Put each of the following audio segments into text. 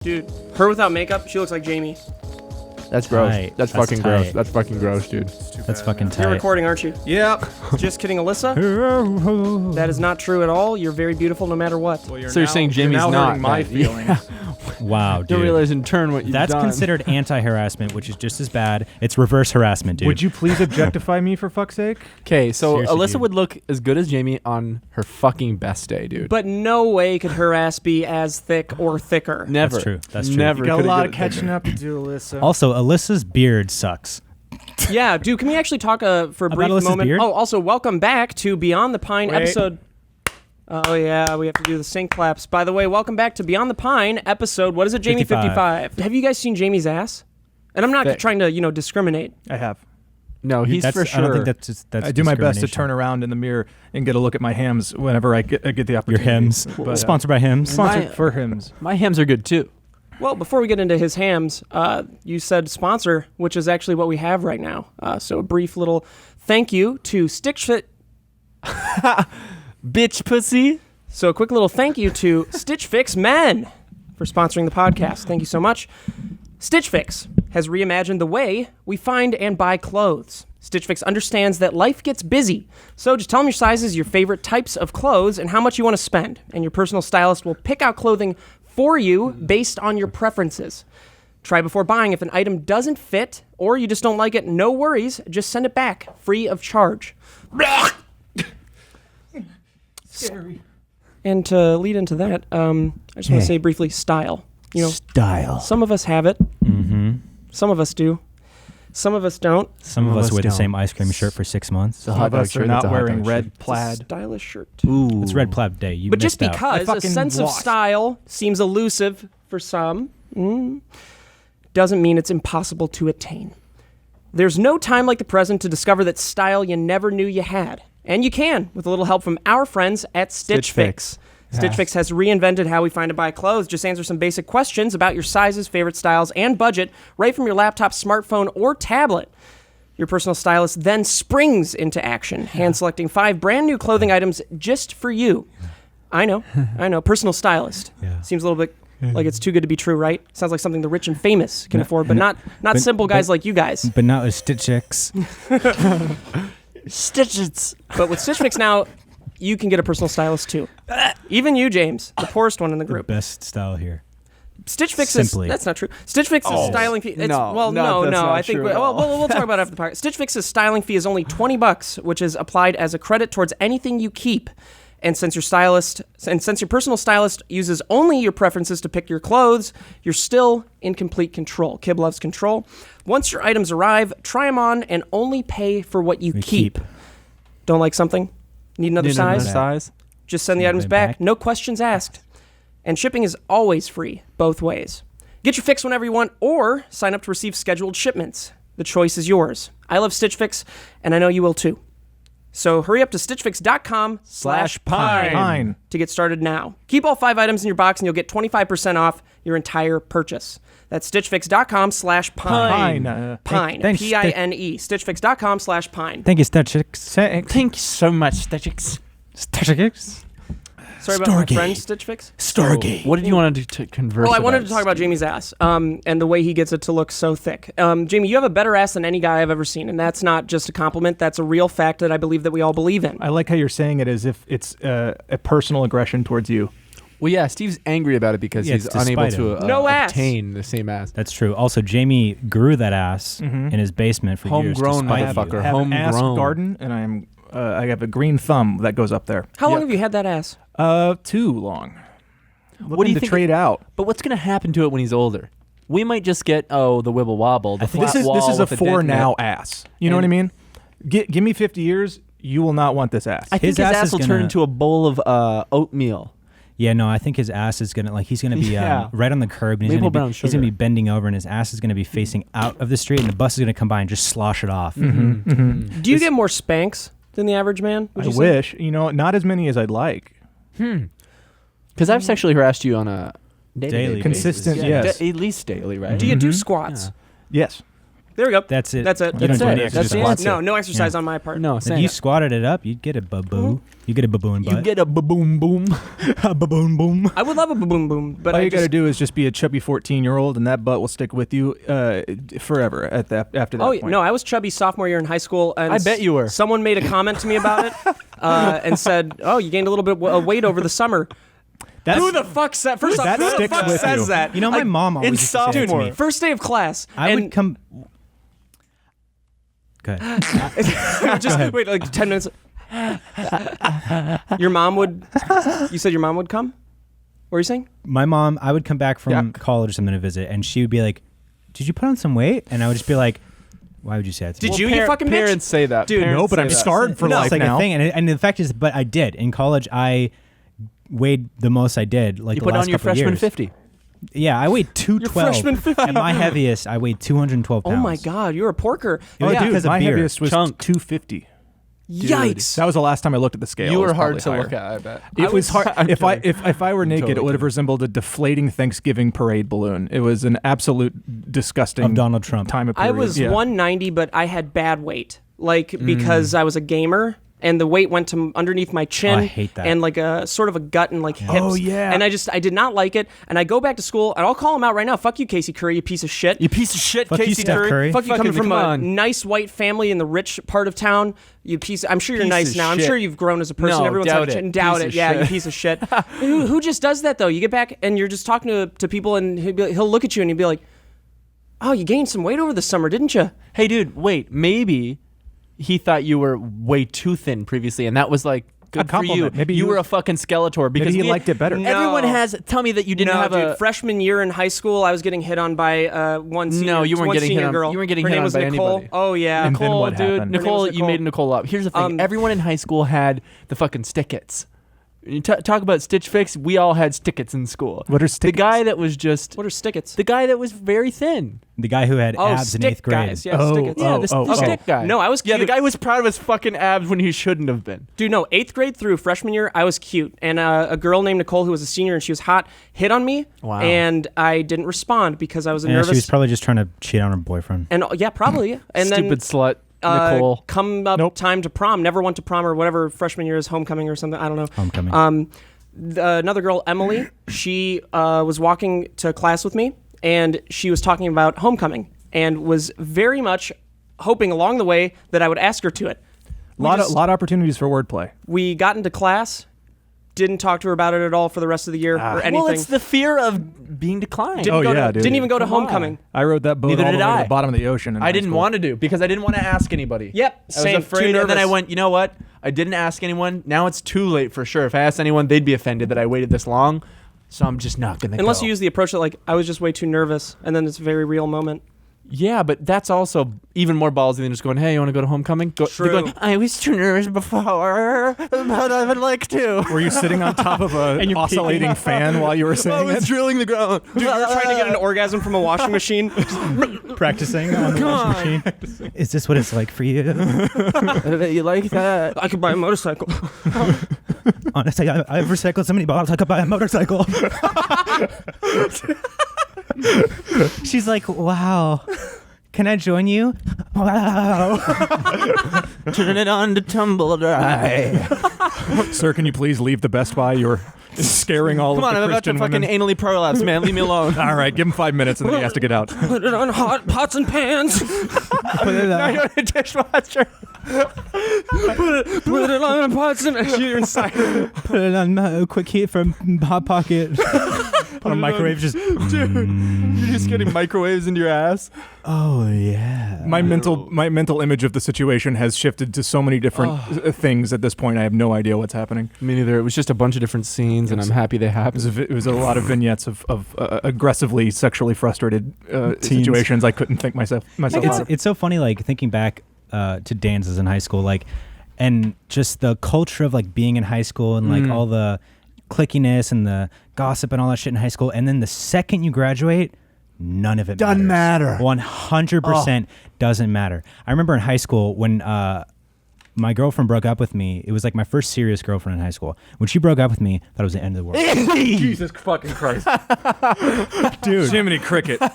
Dude, her without makeup, she looks like Jamie. That's gross. Tight. That's That's fucking tight. gross. That's fucking gross, dude. That's fucking tight. You're recording, aren't you? Yep. Just kidding, Alyssa. That is not true at all. You're very beautiful no matter what. Well, So you're saying Jamie's now not hurting my that- feelings. Wow, dude. Don't realize in turn what you've That's done. considered anti-harassment, which is just as bad. It's reverse harassment, dude. Would you please objectify me for fuck's sake? Okay, so Seriously, Alyssa dude. would look as good as Jamie on her fucking best day, dude. But no way could her ass be as thick or thicker. Never. That's true. That's true. Never. You got a could've lot got of it catching bigger. up to do, Alyssa. Also, Alyssa's beard sucks. Yeah, dude, can we actually talk for a About brief Alyssa's moment? beard? Oh, also, welcome back to Beyond the Pine Wait. episode. Oh, yeah, we have to do the sync claps. By the way, welcome back to Beyond the Pine episode, what is it, Jamie? 55. Have you guys seen Jamie's ass? And I'm not Thick. trying to, discriminate. I have. No, he's That's, for sure. I don't think that's I do my best to discrimination. turn around in the mirror and get a look at my hams whenever I get the Your opportunity. hymns. But, Sponsored by hymns. Sponsored My- for hymns. My hams are good too. Well, before we get into his hams, you said sponsor, which is actually what we have right now. So a brief little thank you to Stitch Fit. Bitch pussy. So a quick little thank you to Stitch Fix Men for sponsoring the podcast. Thank you so much. Stitch Fix has reimagined the way we find and buy clothes. Stitch Fix understands that life gets busy, so just tell them your sizes, your favorite types of clothes, and how much you want to spend. And your personal stylist will pick out clothing for you based on your preferences. Try before buying. If an item doesn't fit or you just don't like it, no worries. Just send it back, free of charge. Scary. And to lead into that, I just want to say briefly, style. Style. Some of us have it. Mm-hmm. Some of us do. Some of us don't. Some of us wear the don't. same ice cream shirt for 6 months. a Some hot of dog us are shirt, not that's a hot wearing dog red It's a plaid. stylish shirt. Ooh. It's Red Plaid Day. You But just missed out. because a fucking sense of lost. style seems elusive for some, doesn't mean it's impossible to attain. There's no time like the present to discover that style you never knew you had. And you can, with a little help from our friends at Stitch Fix. Stitch Fix has reinvented how we find and buy clothes. Just answer some basic questions about your sizes, favorite styles, and budget right from your laptop, smartphone, or tablet. Your personal stylist then springs into action, hand-selecting 5 brand new clothing items just for you. I know. Personal stylist. Yeah. Seems a little bit like it's too good to be true, right? Sounds like something the rich and famous can afford, but not simple guys like you guys. But not with Stitch X. Stitches. But with Stitch Fix now, you can get a personal stylist too. Even you, James, the poorest one in the group. Best style here. Stitch Fix Simply. is... That's not true. Stitch Fix's styling fee... It's, No, well, no, that's not I think... true at We'll talk about it after the podcast. Stitch Fix's styling fee is only $20, which is applied as a credit towards anything you keep. And since your personal stylist uses only your preferences to pick your clothes, you're still in complete control. Kib loves control. Once your items arrive, try them on and only pay for what you keep. Don't like something? Need another size? Just send the Send items it back. back. No questions asked. And shipping is always free, both ways. Get your fix whenever you want or sign up to receive scheduled shipments. The choice is yours. I love Stitch Fix, and I know you will too. So hurry up to stitchfix.com/pine Pine. to get started now. Keep all 5 items in your box and you'll get 25% off your entire purchase. That's stitchfix.com/pine. Pine. Thanks, P-I-N-E. Stitchfix.com/pine. Thank you, Stitch X. Thank you so much, Stitchix. Stitch X. Sorry about my Stargate. friend, Stitch Fix. Stargate. What did you want to do to converse? Well, I wanted to talk about Jamie's ass and the way he gets it to look so thick. Jamie, you have a better ass than any guy I've ever seen, and that's not just a compliment. That's a real fact that I believe that we all believe in. I like how you're saying it as if it's a personal aggression towards you. Well, yeah, Steve's angry about it because Yeah, he's it's unable despite to No ass. obtain the same ass. That's true. Also, Jamie grew that ass in his basement for years. Homegrown despite motherfucker. you. I have an ass Homegrown. garden, and I have a green thumb that goes up there. How long have you had that ass? Too long. What do you to think? trade out? But what's going to happen to it when he's older? We might just get the wibble wobble. The think flat This wall is a with the for dent in now it. ass. You know what I mean? Give me 50 years, you will not want this ass. I think his His ass ass is will turn gonna- into a bowl of oatmeal. Yeah, no, I think his ass is gonna he's gonna be Yeah. right on the curb, and Maple brown he's gonna sugar. be bending over, and his ass is gonna be facing out of the street, and the bus is gonna come by and just slosh it off. Mm-hmm. Do you get more spanks than the average man? would I you say? wish. Not as many as I'd like. Because I've sexually harassed you on a Daily basis. Consistent, Yeah, yes. at least daily, right? Do you do squats? Yes. There we go. That's it. That's it. You don't That's do any it. That's the exercise. answer. No exercise Yeah. on my part. No, If same. you squatted it up, you'd get a baboo. You get a baboon butt. You get a boom boom. a baboon boom. I would love a boom boom, but All I you got to just, do is just be a chubby 14-year-old, and that butt will stick with you forever after that point. no, I was chubby sophomore year in high school, and I bet you were. Someone made a comment to me about it, and said, "Oh, you gained a little bit of weight over the summer." Who the fuck said? First off, That who the sticks fuck with says you. that? You know, my mom always in used to say that to sophomore. me. First day of class. I and would come. Go ahead. just wait like 10 minutes. Your mom would. You said your mom would come. What were you saying? My mom, I would come back from Yuck. college or something to visit, and she would be like, "Did you put on some weight?" And I would just be like, "Why would you say that to me?" Did you, you fucking bitch? Parents say that. Dude, Parents No, but say I'm that. scarred for No, life it's like now. a thing, and the fact is, but I did in college. I weighed the most I did, like You the put last on your couple of freshman years. 50. Yeah, I weighed 212. freshman 50. At my heaviest, I weighed 212 Oh pounds. my God, you're a porker. It was Oh, dude, because of my beer. heaviest was Chunk. 250. Yikes. That was the last time I looked at the scale. You It were was hard probably to higher. look at, I bet. It was hard. I'm If kidding. if I were naked, totally it would have kidding. resembled a deflating Thanksgiving parade balloon. It was an absolute disgusting Of Donald Trump. time of I period. was Yeah. 190, but I had bad weight, like because I was a gamer, and the weight went to underneath my chin. Oh, I hate that. And like a sort of a gut and like hips. Oh, yeah. And I did not like it. And I go back to school, and I'll call him out right now. Fuck you, Casey Curry, you piece of shit. You piece of shit, Fuck you, Casey Steph Curry. Fuck you, coming Fucking from come a on. nice white family in the rich part of town. You piece. I'm sure you're Piece nice of now. I'm shit. sure you've grown as a person. No, Everyone's doubt had it. doubt Piece it. of Yeah, you shit. piece of shit. who just does that though? You get back and you're just talking to people, and he'll look at you and he'll be like, "Oh, you gained some weight over the summer, didn't you?" Hey, dude, wait. Maybe he thought you were way too thin previously, and that was like good for you. compliment. Maybe you he were a was- fucking Skeletor because he we- liked it better. Everyone No. has. Tell me that you didn't no, have dude. a. Freshman year in high school, I was getting hit on by one senior. No, you weren't one getting hit senior on- girl. you weren't getting Her hit name on was by Nicole. anybody. Oh yeah, And then Nicole, what dude, happened? Her name Nicole, was you made Nicole. Nicole up. Here's the thing: everyone in high school had the fucking stickets. You talk about Stitch Fix. We all had stickets in school. What are The stickets? guy that was just What are stickets? the guy that was very thin. The guy who had abs in stick 8th grade. guys. Yeah, Oh, stickets. Yeah, oh, the, oh, the oh. stick guy. No, I was Yeah, the cute. guy was proud of his fucking abs when he shouldn't have been. Dude, no, 8th grade through freshman year, I was cute. And a girl named Nicole, who was a senior and she was hot, hit on me. Wow. And I didn't respond because I was Yeah, nervous. she was probably just trying to cheat on her boyfriend. and yeah, probably. Yeah. And Stupid slut, then Nicole. come up Nope. time to prom. Never went to prom or whatever freshman year is, homecoming or something. I don't know. Homecoming. Another girl, Emily, she was walking to class with me, and she was talking about homecoming, and was very much hoping along the way that I would ask her to it. lot of opportunities for wordplay. We got into class, didn't talk to her about it at all for the rest of the year or anything. Well, it's the fear of being declined. didn't Oh, go yeah, to, dude. didn't even go to Come on. homecoming. I rode that boat Neither all the did way to I. the bottom of the ocean. in I high didn't school. want to do because I didn't want to ask anybody. Yep, I same, was too afraid, and then I nervous. went, you know what? I didn't ask anyone. Now it's too late for sure. If I asked anyone, they'd be offended that I waited this long. So I'm just not gonna. Unless go. you use the approach that like I was just way too nervous, and then it's a very real moment. Yeah, but that's also even more ballsy than just going, hey, you want to go to homecoming? They're True. going, I was too nervous before, but I would like to. Were you sitting on top of a oscillating fan while you were I saying was it? drilling the ground. Dude, you're trying to get an orgasm from a washing machine. Practicing on the washing machine. Is this what it's like for you? You like that? I could buy a motorcycle. Honestly, I've recycled so many bottles I could buy a motorcycle. She's like, wow. Can I join you? Wow. Turn it on to tumble dry. Sir, can you please leave the Best Buy? You're scaring all Come on, of the I'm about to Christian fucking women. anally prolapse, man. Leave me alone. All right, give him 5 minutes and then he has to get out. Put it on hot pots and pans. Put it Now on. you're a dishwasher. Put it on pots and you're inside. Put it on quick heat from Hot Pocket. On a microwave, just. You're just getting microwaves into your ass. Oh yeah. My mental image of the situation has shifted to so many different things at this point. I have no idea what's happening. Me neither. It was just a bunch of different scenes, and I'm happy they happened. It was a lot of vignettes of aggressively sexually frustrated situations I couldn't think myself out of. It's so funny, like thinking back to dances in high school, like, and just the culture of like being in high school and like all the clickiness and the gossip and all that shit in high school, and then the second you graduate, none of it Doesn't matter. 100% doesn't matter. I remember in high school when my girlfriend broke up with me. It was like my first serious girlfriend in high school. When she broke up with me, that was the end of the world. Jesus fucking Christ. Dude. Jiminy Cricket. You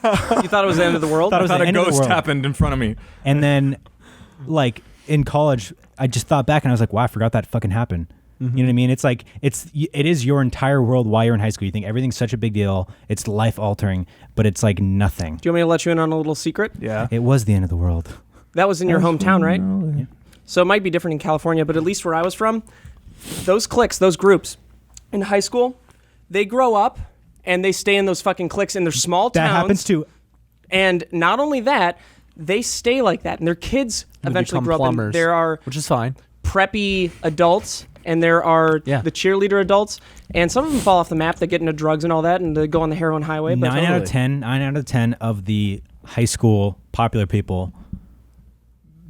thought it was the end of the world? Thought it was I the thought a end of the ghost world. happened in front of me. And then, like, in college, I just thought back and I was like, wow, I forgot that fucking happened. You know what I mean? It's like, it is your entire world while you're in high school. You think everything's such a big deal. It's life altering, but it's like nothing. Do you want me to let you in on a little secret? Yeah. It was the end of the world. That was in your hometown, right? Yeah. So it might be different in California, but at least where I was from, those cliques, those groups in high school, they grow up and they stay in those fucking cliques in their small towns. That happens too. And not only that, they stay like that. And their kids eventually grow up. And there are which is fine. preppy adults and there are the cheerleader adults. And some of them fall off the map. They get into drugs and all that and they go on the heroin highway. But 9 out of 10 of the high school popular people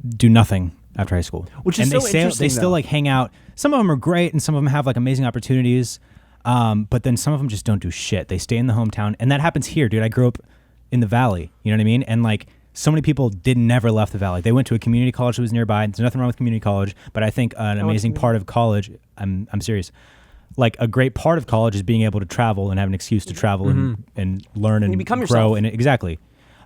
do nothing after high school. Which is and so they interesting, still though. like hang out. Some of them are great and some of them have like amazing opportunities. But then some of them just don't do shit. They stay in the hometown. And that happens here, dude. I grew up in the valley. You know what I mean? And like so many people never left the valley. They went to a community college that was nearby. There's nothing wrong with community college, but I think an amazing part of college, I'm serious. Like a great part of college is being able to travel and have an excuse to travel and learn and you become grow. yourself. And exactly.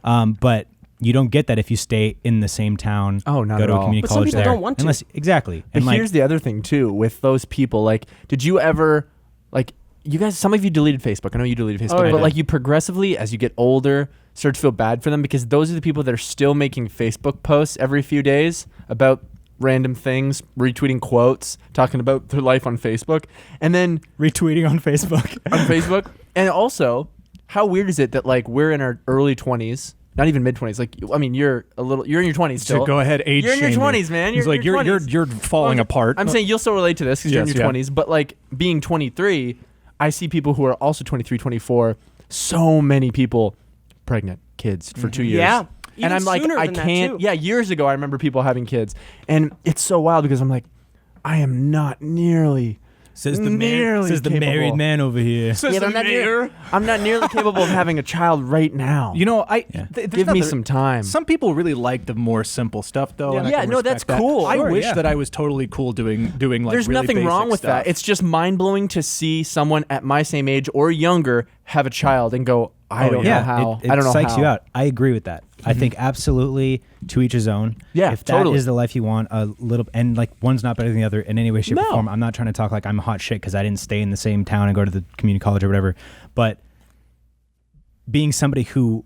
But you don't get that if you stay in the same town. Oh, not go at to a all. community But some college people there. don't want to. Unless, exactly. But And like, here's the other thing too with those people. Like, did you ever like you guys? Some of you deleted Facebook. I know you deleted Facebook, I but did. like you progressively, as you get older, start to feel bad for them because those are the people that are still making Facebook posts every few days about random things, retweeting quotes, talking about their life on Facebook, and then retweeting on Facebook. on Facebook. And also, how weird is it that like we're in our early 20s, not even mid 20s? Like, I mean, you're in your 20s still. So go ahead, age You're in your shame me. 20s, man. He's You're like, in your you're 20s. you're falling apart. I'm saying you'll still relate to this because you're in Yes, your yeah. 20s, but like being 23, I see people who are also 23, 24, so many people pregnant, kids for 2 years. Yeah. And Even I'm like, sooner I than that, can't. too. Yeah, years ago, I remember people having kids. And it's so wild because I'm like, I am not nearly. Says the married man over here. Yeah, but I'm not nearly capable of having a child right now. You know, Give me some time. Some people really like the more simple stuff, though. and I Yeah, can no, that's respect that. cool. I Sure, wish yeah. that I was totally cool doing like. There's really nothing basic wrong with stuff. that. It's just mind blowing to see someone at my same age or younger have a child and go, I don't know how. It I don't know psychs how. you out. I agree with that. I think absolutely to each his own. Yeah, if that totally. is the life you want, a little, and like one's not better than the other in any way, shape, No. or form. I'm not trying to talk like I'm hot shit because I didn't stay in the same town and go to the community college or whatever. But being somebody who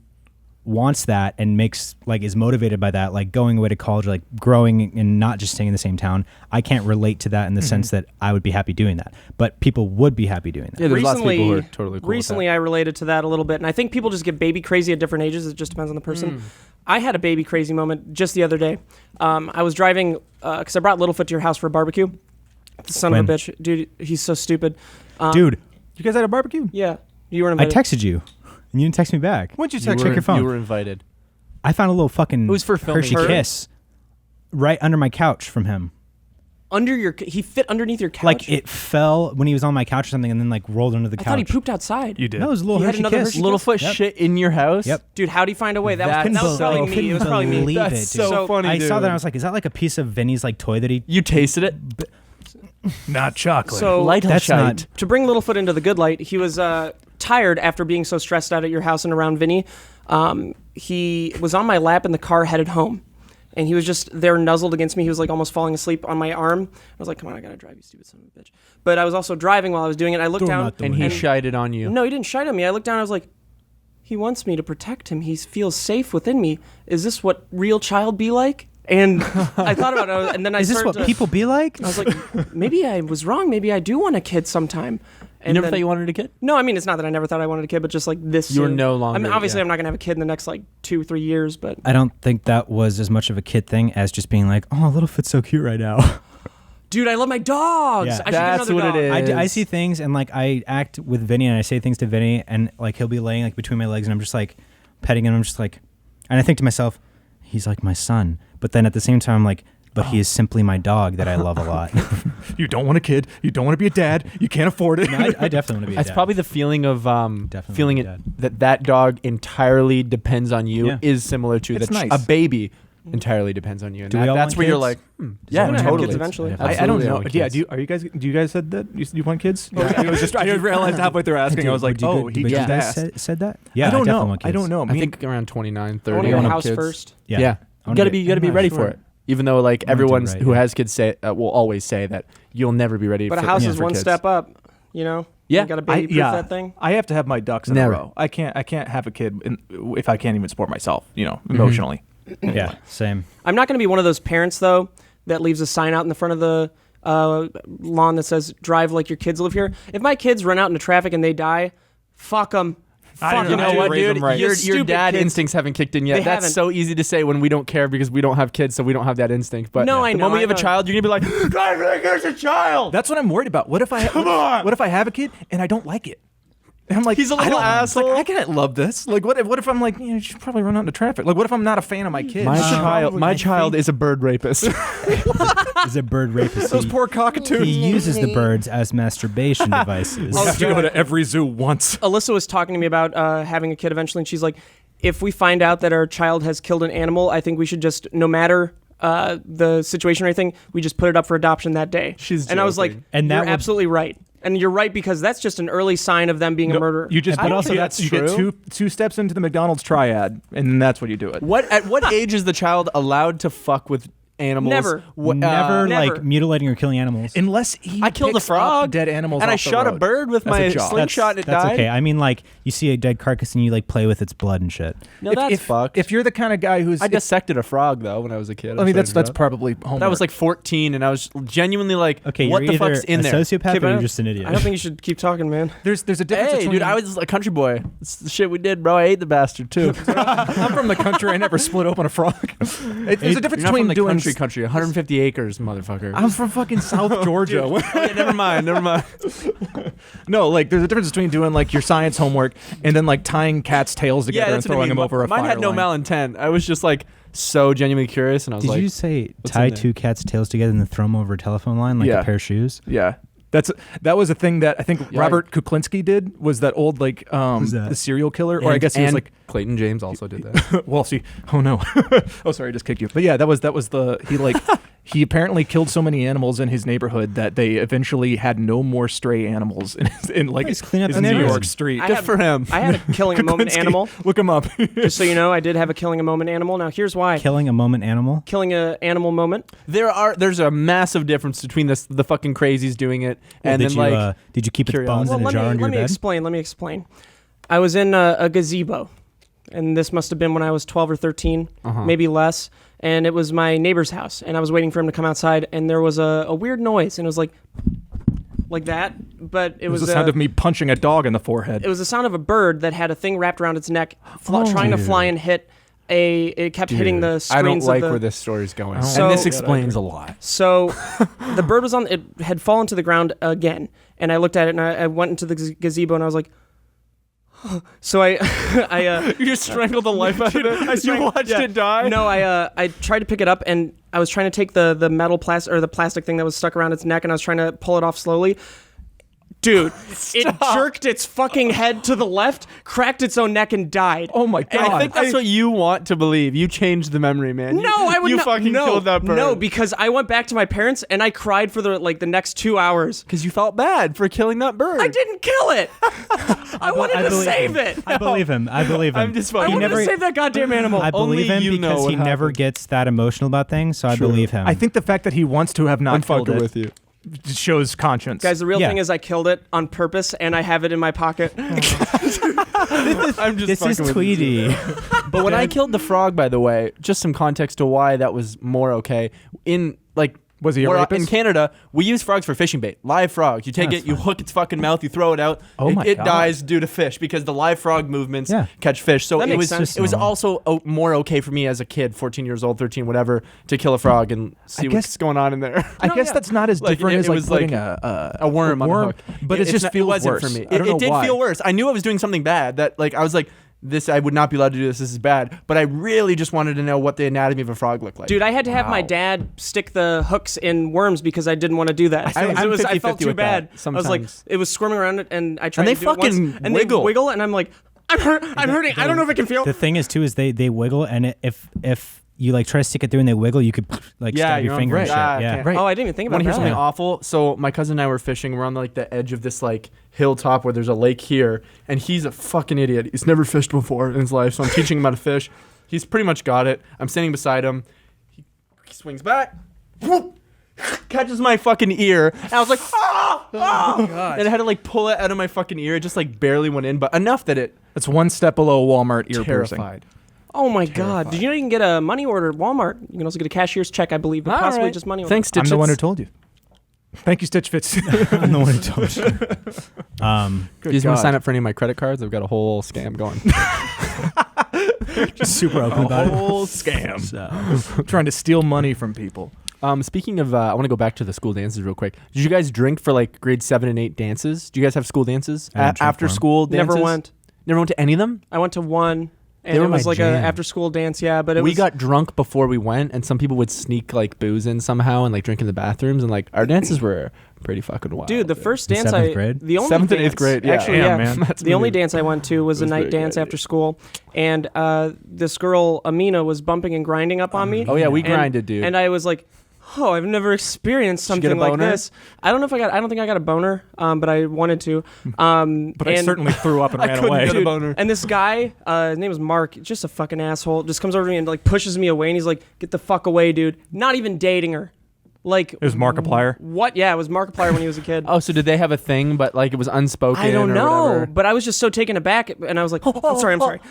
wants that and is motivated by that, like going away to college, like growing and not just staying in the same town, I can't relate to that in the sense that I would be happy doing that. But people would be happy doing that. Yeah, there's lots of people who are totally cool Recently, I related to that a little bit, and I think people just get baby crazy at different ages. It just depends on the person. I had a baby crazy moment just the other day. I was driving because I brought Littlefoot to your house for a barbecue. The son of a bitch, dude, he's so stupid. Dude, You guys had a barbecue? Yeah, you were I invited. texted you and you didn't text me back. What'd you You text? were, Check your phone. You were invited. I found a little fucking It was for filming Hershey her. Kiss right under my couch from him. He fit underneath your couch. Like it fell when he was on my couch or something and then like rolled under the I couch. thought he pooped outside. You did. No, it was a little He had Hershey another Kiss. Hershey Kiss? Littlefoot Yep. shit in your house? Yep. Dude, how'd he find a way? That That's was probably I me. couldn't It was probably me. believe That's it, dude. so funny, I saw dude. that and I was like, is that like a piece of Vinny's like toy that he... You tasted it? Not chocolate. So Light That's shite. not... to bring Littlefoot into the good light, he was tired after being so stressed out at your house and around Vinny. He was on my lap in the car headed home. And he was just there nuzzled against me. He was like almost falling asleep on my arm. I was like, come on, I gotta drive, you stupid son of a bitch. But I was also driving while I was doing it. I looked down. And he shited on you. No, he didn't shite on me. I looked down. I was like, he wants me to protect him. He feels safe within me. Is this what real child be like? And I thought about it, and then I Is this started what to, people be like? I was like, maybe I was wrong. Maybe I do want a kid sometime. You And never then- thought you wanted a kid? No, I mean, it's not that I never thought I wanted a kid, but just like this. You were soon. no longer, I mean, obviously, yeah. I'm not gonna have a kid in the next like 2-3 years, but I don't think that was as much of a kid thing as just being like, oh, Littlefoot's so cute right now. dude, I love my dogs. Yeah. I should That's get another what it dog. is. I see things and like I act with Vinny and I say things to Vinny and like he'll be laying like between my legs and I'm just like petting him. I'm just like, and I think to myself, he's like my son. But then at the same time, I'm like, but he is simply my dog that I love a lot. you don't want a kid. You don't want to be a dad. You can't afford it. No, I definitely want to be a That's dad. probably the feeling of Definitely feeling my it dad. that dog entirely depends on you Yeah. is similar to It's that nice. a baby entirely depends on you. And Do we all that's want where you're kids? like, Yeah, yeah, have totally. kids eventually. I don't Absolutely, know. want Yeah, kids. do you guys said that you want kids? I just realized halfway through asking, I was like, oh, he you just guys asked. said that? Yeah, I don't definitely know. want I kids. don't know. I think around 29, 30. I want to I get a wanna house have kids. first. Yeah. Yeah. I You gotta be I'm ready not for sure. it. Even though like I wanna do everyone right, who yeah. has kids say will always say that you'll never be ready. But for, a house for is one kids. step up. You know. Yeah. You got to baby-proof that thing. I have to have my ducks in Never. a row. I can't have a kid if I can't even support myself. Emotionally. Yeah, same. I'm not going to be one of those parents though that leaves a sign out in the front of the lawn that says "Drive like your kids live here." If my kids run out into traffic and they die, fuck them. I You know I what, raise dude? them right. Your Stupid dad kids. instincts haven't kicked in yet. They That's haven't. so easy to say when we don't care because we don't have kids, so we don't have that instinct. But No, I the know, moment you I have a know. child, you're gonna be like, "God, here's a child." That's what I'm worried about. What if I have a kid and I don't like it? And I'm like, He's a little I don't- asshole. Like, I can't love this. Like, what if I'm like, you should probably run out into traffic. Like, what if I'm not a fan of my kid? My child is a bird rapist. Is a bird rapist. Those poor cockatoos. He uses the birds as masturbation devices. I have to go to every zoo once. Alyssa was talking to me about having a kid eventually, and she's like, if we find out that our child has killed an animal, I think we should just, no matter the situation or anything, we just put it up for adoption that day. And I was like, joking. And that you're would- absolutely right. And you're right, because that's just an early sign of them being a murderer. You just, But also that's you get true. two steps into the McDonald's triad, and that's what you do it. At what age is the child allowed to fuck with animals? Never. Never never. like mutilating or killing animals. Unless he I killed a picks up frog, dead animals, and I off the shot a road. bird with That's my a job. slingshot. And it That's died. okay. I mean, like you see a dead carcass and you like play with its blood and shit. No, that's fucked. If you're the kind of guy who's, I dissected a frog though when I was a kid. I mean, that's probably homework. But I was like 14, and I was genuinely like, Okay, "What you're the either fuck's in a there?" sociopath Kid, or I you're don't- just an idiot. I don't think you should keep talking, man. there's a difference Hey, between. dude, I was a country boy. It's the shit we did, bro. I ate the bastard too. I'm from the country. I never split open a frog. There's a difference You're not between from the doing. country. 150 acres, motherfucker. I'm from fucking South Georgia. Okay, never mind. No, like there's a difference between doing like your science homework and then like tying cats' tails Yeah, together and that's what I throwing mean. them over a Mine fire had no line. malintent. I was just like so genuinely curious, and I was Did like, you say what's tie in there? two cats' tails together and then throw them over a telephone line like Yeah. a pair of shoes? Yeah. That was a thing that I think Yeah, Robert Kuklinski did. Was that old like Who's that? the serial killer? Or I guess he was and like, Clayton James also did that. well, see, oh no, oh sorry, I just kicked you. But yeah, that was the he like he apparently killed so many animals in his neighborhood that they eventually had no more stray animals in like He's cleaning up his the New neighborhood. York street. I Good had- for him. I had a killing a moment Kuklinski. animal. Look him up. Just so you know, I did have a killing a moment animal. Now here's why. Killing a moment animal. Killing a animal moment. There's a massive difference between the fucking crazies doing it and did then you like did you keep its bones curiosity. in a jar under let your me bed? explain. Let me explain. I was in a gazebo, and this must have been when I was 12 or 13, maybe less. And it was my neighbor's house, and I was waiting for him to come outside, and there was a weird noise, and it was like that, but it It was was the sound of me punching a dog in the forehead. It was the sound of a bird that had a thing wrapped around its neck, trying to fly and hit it kept hitting the screens I don't like of the, where this story's going. So- and this explains a lot. So the bird was it had fallen to the ground again, and I looked at it, and I went into the gazebo, and I was like, so I You just strangled the life out of it. You watched it die. No, I tried to pick it up, and I was trying to take the metal plastic or the plastic thing that was stuck around its neck, and I was trying to pull it off slowly. Dude, it jerked its fucking head to the left, cracked its own neck, and died. Oh my god! I think that's what you want to believe. You changed the memory, man. No, I would you not. fucking no, killed that bird. No, because I went back to my parents and I cried for the next 2 hours. because you felt bad for killing that bird. I didn't kill it. I wanted to believe save him. it. I believe him. I believe him. I'm just I fucking. wanted never- to save that goddamn animal. I believe Only him you know because what he never happened. gets that emotional about things, so I believe him. I think the fact that he wants to have not I'm killed fucking it with you. shows conscience. Guys, the real Yeah. thing is I killed it on purpose and I have it in my pocket. I'm just. this is fucking with you. Tweety. But when I killed the frog, by the way, just some context to why that was more okay. In like, Was he a where- rapist? in Canada, we use frogs for fishing bait. Live frogs. You take That's it, you hook its fucking mouth, you throw it out. Oh my it God. dies due to fish because the live frog movements Yeah. catch fish. So That it makes was sense. it was Normal. also more okay for me as a kid, 14 years old, 13, whatever, to kill a frog and see guess- what's going on in there. I guess that's not as Like, different it as like was putting like a worm on a hook. but it just not- feels it wasn't worse. for me. I don't know It did why. feel worse. I knew I was doing something bad. That like I was like, this I would not be allowed to do this. This is bad. But I really just wanted to know what the anatomy of a frog looked like. Dude, I had to have my dad stick the hooks in worms because I didn't want to do that. I'm I 50-50 felt too with bad. that I was like, sometimes. it was squirming around it, and I tried And they to do it once, fucking and wiggle. they wiggle, and I'm like, I'm hurting. I don't know if I can feel. The thing is too is they wiggle, and if you like try to stick it through and they wiggle, you could like stab your finger and shit. Yeah. Right. Oh, I didn't even think about Want to hear that. something awful? So my cousin and I were fishing. We're on like the edge of this like hilltop where there's a lake here, and he's a fucking idiot. He's never fished before in his life, so I'm teaching him how to fish. He's pretty much got it. I'm standing beside him. He swings back, whoop, catches my fucking ear, and I was like, ah! God. And I had to like pull it out of my fucking ear. It just like barely went in, but enough that it That's one step below Walmart ear piercing. terrified. Oh my God! Did you know you can get a money order at Walmart? You can also get a cashier's check, I believe, but All possibly right. just money order. Thanks, I'm Stitch. the one who told you. Thank you, Stitch Fits. I'm the one who told you. Do you just want to sign up for any of my credit cards? I've got a whole scam going. Just super open about it. whole scam. So, Trying to steal money from people. Speaking of, I want to go back to the school dances real quick. Did you guys drink for like grade 7 and 8 dances? Do you guys have school dances? I didn't drink After for 'em. school dances? Never went. Never went to any of them? I went to one, and They were it was my like a jam. after school dance. Yeah, but it We was. got drunk before we went, and some people would sneak like booze in somehow and like drink in the bathrooms, and like our dances were pretty fucking wild. Dude, the first In dance seventh grade? the only 7th and 8th dance- grade, yeah. Actually, Damn, yeah. man. The only dance I went to was a was night very dance good. after school, and this girl Amina was bumping and grinding up on me. Oh yeah, we And- grinded, dude. And I was like, oh, I've never experienced Did you get something a like boner? this. I don't think I got a boner, but I wanted to. But I certainly threw up and I ran couldn't away. get a boner. And this guy, his name was Mark, just a fucking asshole, just comes over to me and like pushes me away, and he's like, "Get the fuck away, dude!" Not even dating her. Like, It was Markiplier. what? Yeah, it was Markiplier when he was a kid. Oh, so did they have a thing, but like it was unspoken? I don't or know, whatever? but I was just so taken aback, and I was like, "Oh, I'm sorry."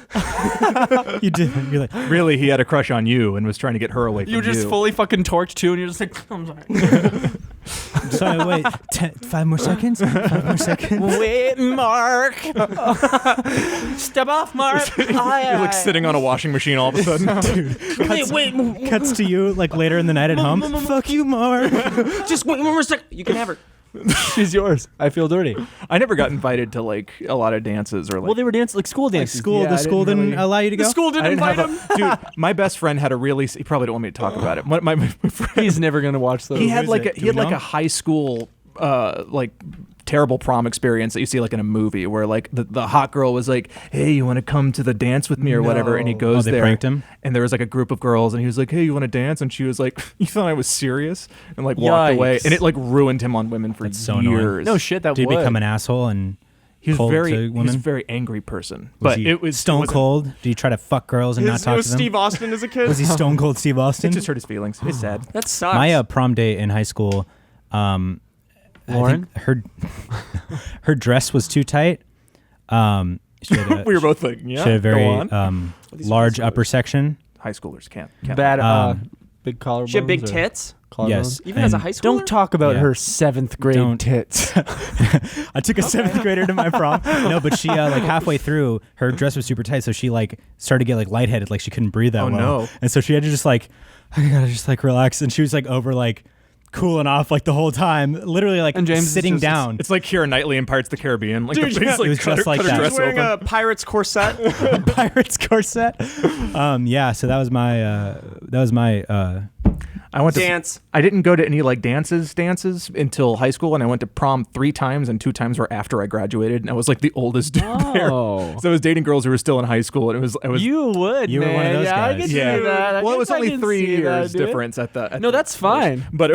you did. You're like, Really, he had a crush on you and was trying to get her away from You you. were just fully fucking torched too, and you're just like, I'm sorry. sorry, wait, 5 more seconds? 5 more seconds? Wait, Mark. Step off, Mark. You're like sitting on a washing machine all of a sudden. wait, Cuts to you like later in the night at home. Fuck you, Mark. just wait one more second. You can have her. She's yours. I feel dirty. I never got invited to like a lot of dances or like. Well, they were dancing like school Like dances. school, Yeah, the I school didn't really- allow you to go? The school I didn't didn't invite have him. a dude. My best friend had a really. He probably don't want me to talk about it. My friend. He's never gonna watch those. He had is like it? a Do we know? a high school like terrible prom experience that you see like in a movie where like the hot girl was like, "Hey, you want to come to the dance with me or whatever?" And he No. goes Oh, they there. pranked him? And there was like a group of girls and he was like, "Hey, you want to dance?" And she was like, "You thought I was serious?" And like walked away. Yikes. And it like ruined him on women for That's so annoying. years. No shit. That Did he would become an asshole and He was cold very to he was a women? very angry person. Was But he it was stone wasn't- cold? Did he try to fuck girls and not It talk was to them? Steve Austin as a kid. Was he stone cold Steve Austin? It just hurt his feelings. It's sad. That sucks. My prom date in high school, I Lauren? think her dress was too tight. She had a, We were both thinking, yeah. she had a very go on. large upper section. High schoolers can't. bad. Um, Big collarbones. she had big or tits, collarbones? Yes. even as a And high schooler. Don't talk about Yeah. her 7th grade Don't. tits. I took a 7th grader to my prom. No, but she like halfway through, her dress was super tight, so she like started to get like lightheaded, like she couldn't breathe that Oh, well. no. And so she had to just like, I gotta just like relax, and she was like over like cooling off like the whole time, literally like And James is sitting just- down. It's like Keira Knightley in Pirates of the Caribbean. Like Dude, the face, yeah. like It was cut just her, like cut her that. She dress was wearing open. a pirate's corset. Pirate's corset. Yeah, so that was my I went to Dance. I didn't go to any like dances until high school, and I went to prom 3 times, and 2 times were after I graduated, and I was like the oldest dude there. Oh. So I was dating girls who were still in high school, and I was You would, You were man. one of those yeah, I guys. could yeah. see that. I Well, it guess was I only can 3 see that, years dude. difference at the. No, that's fine. But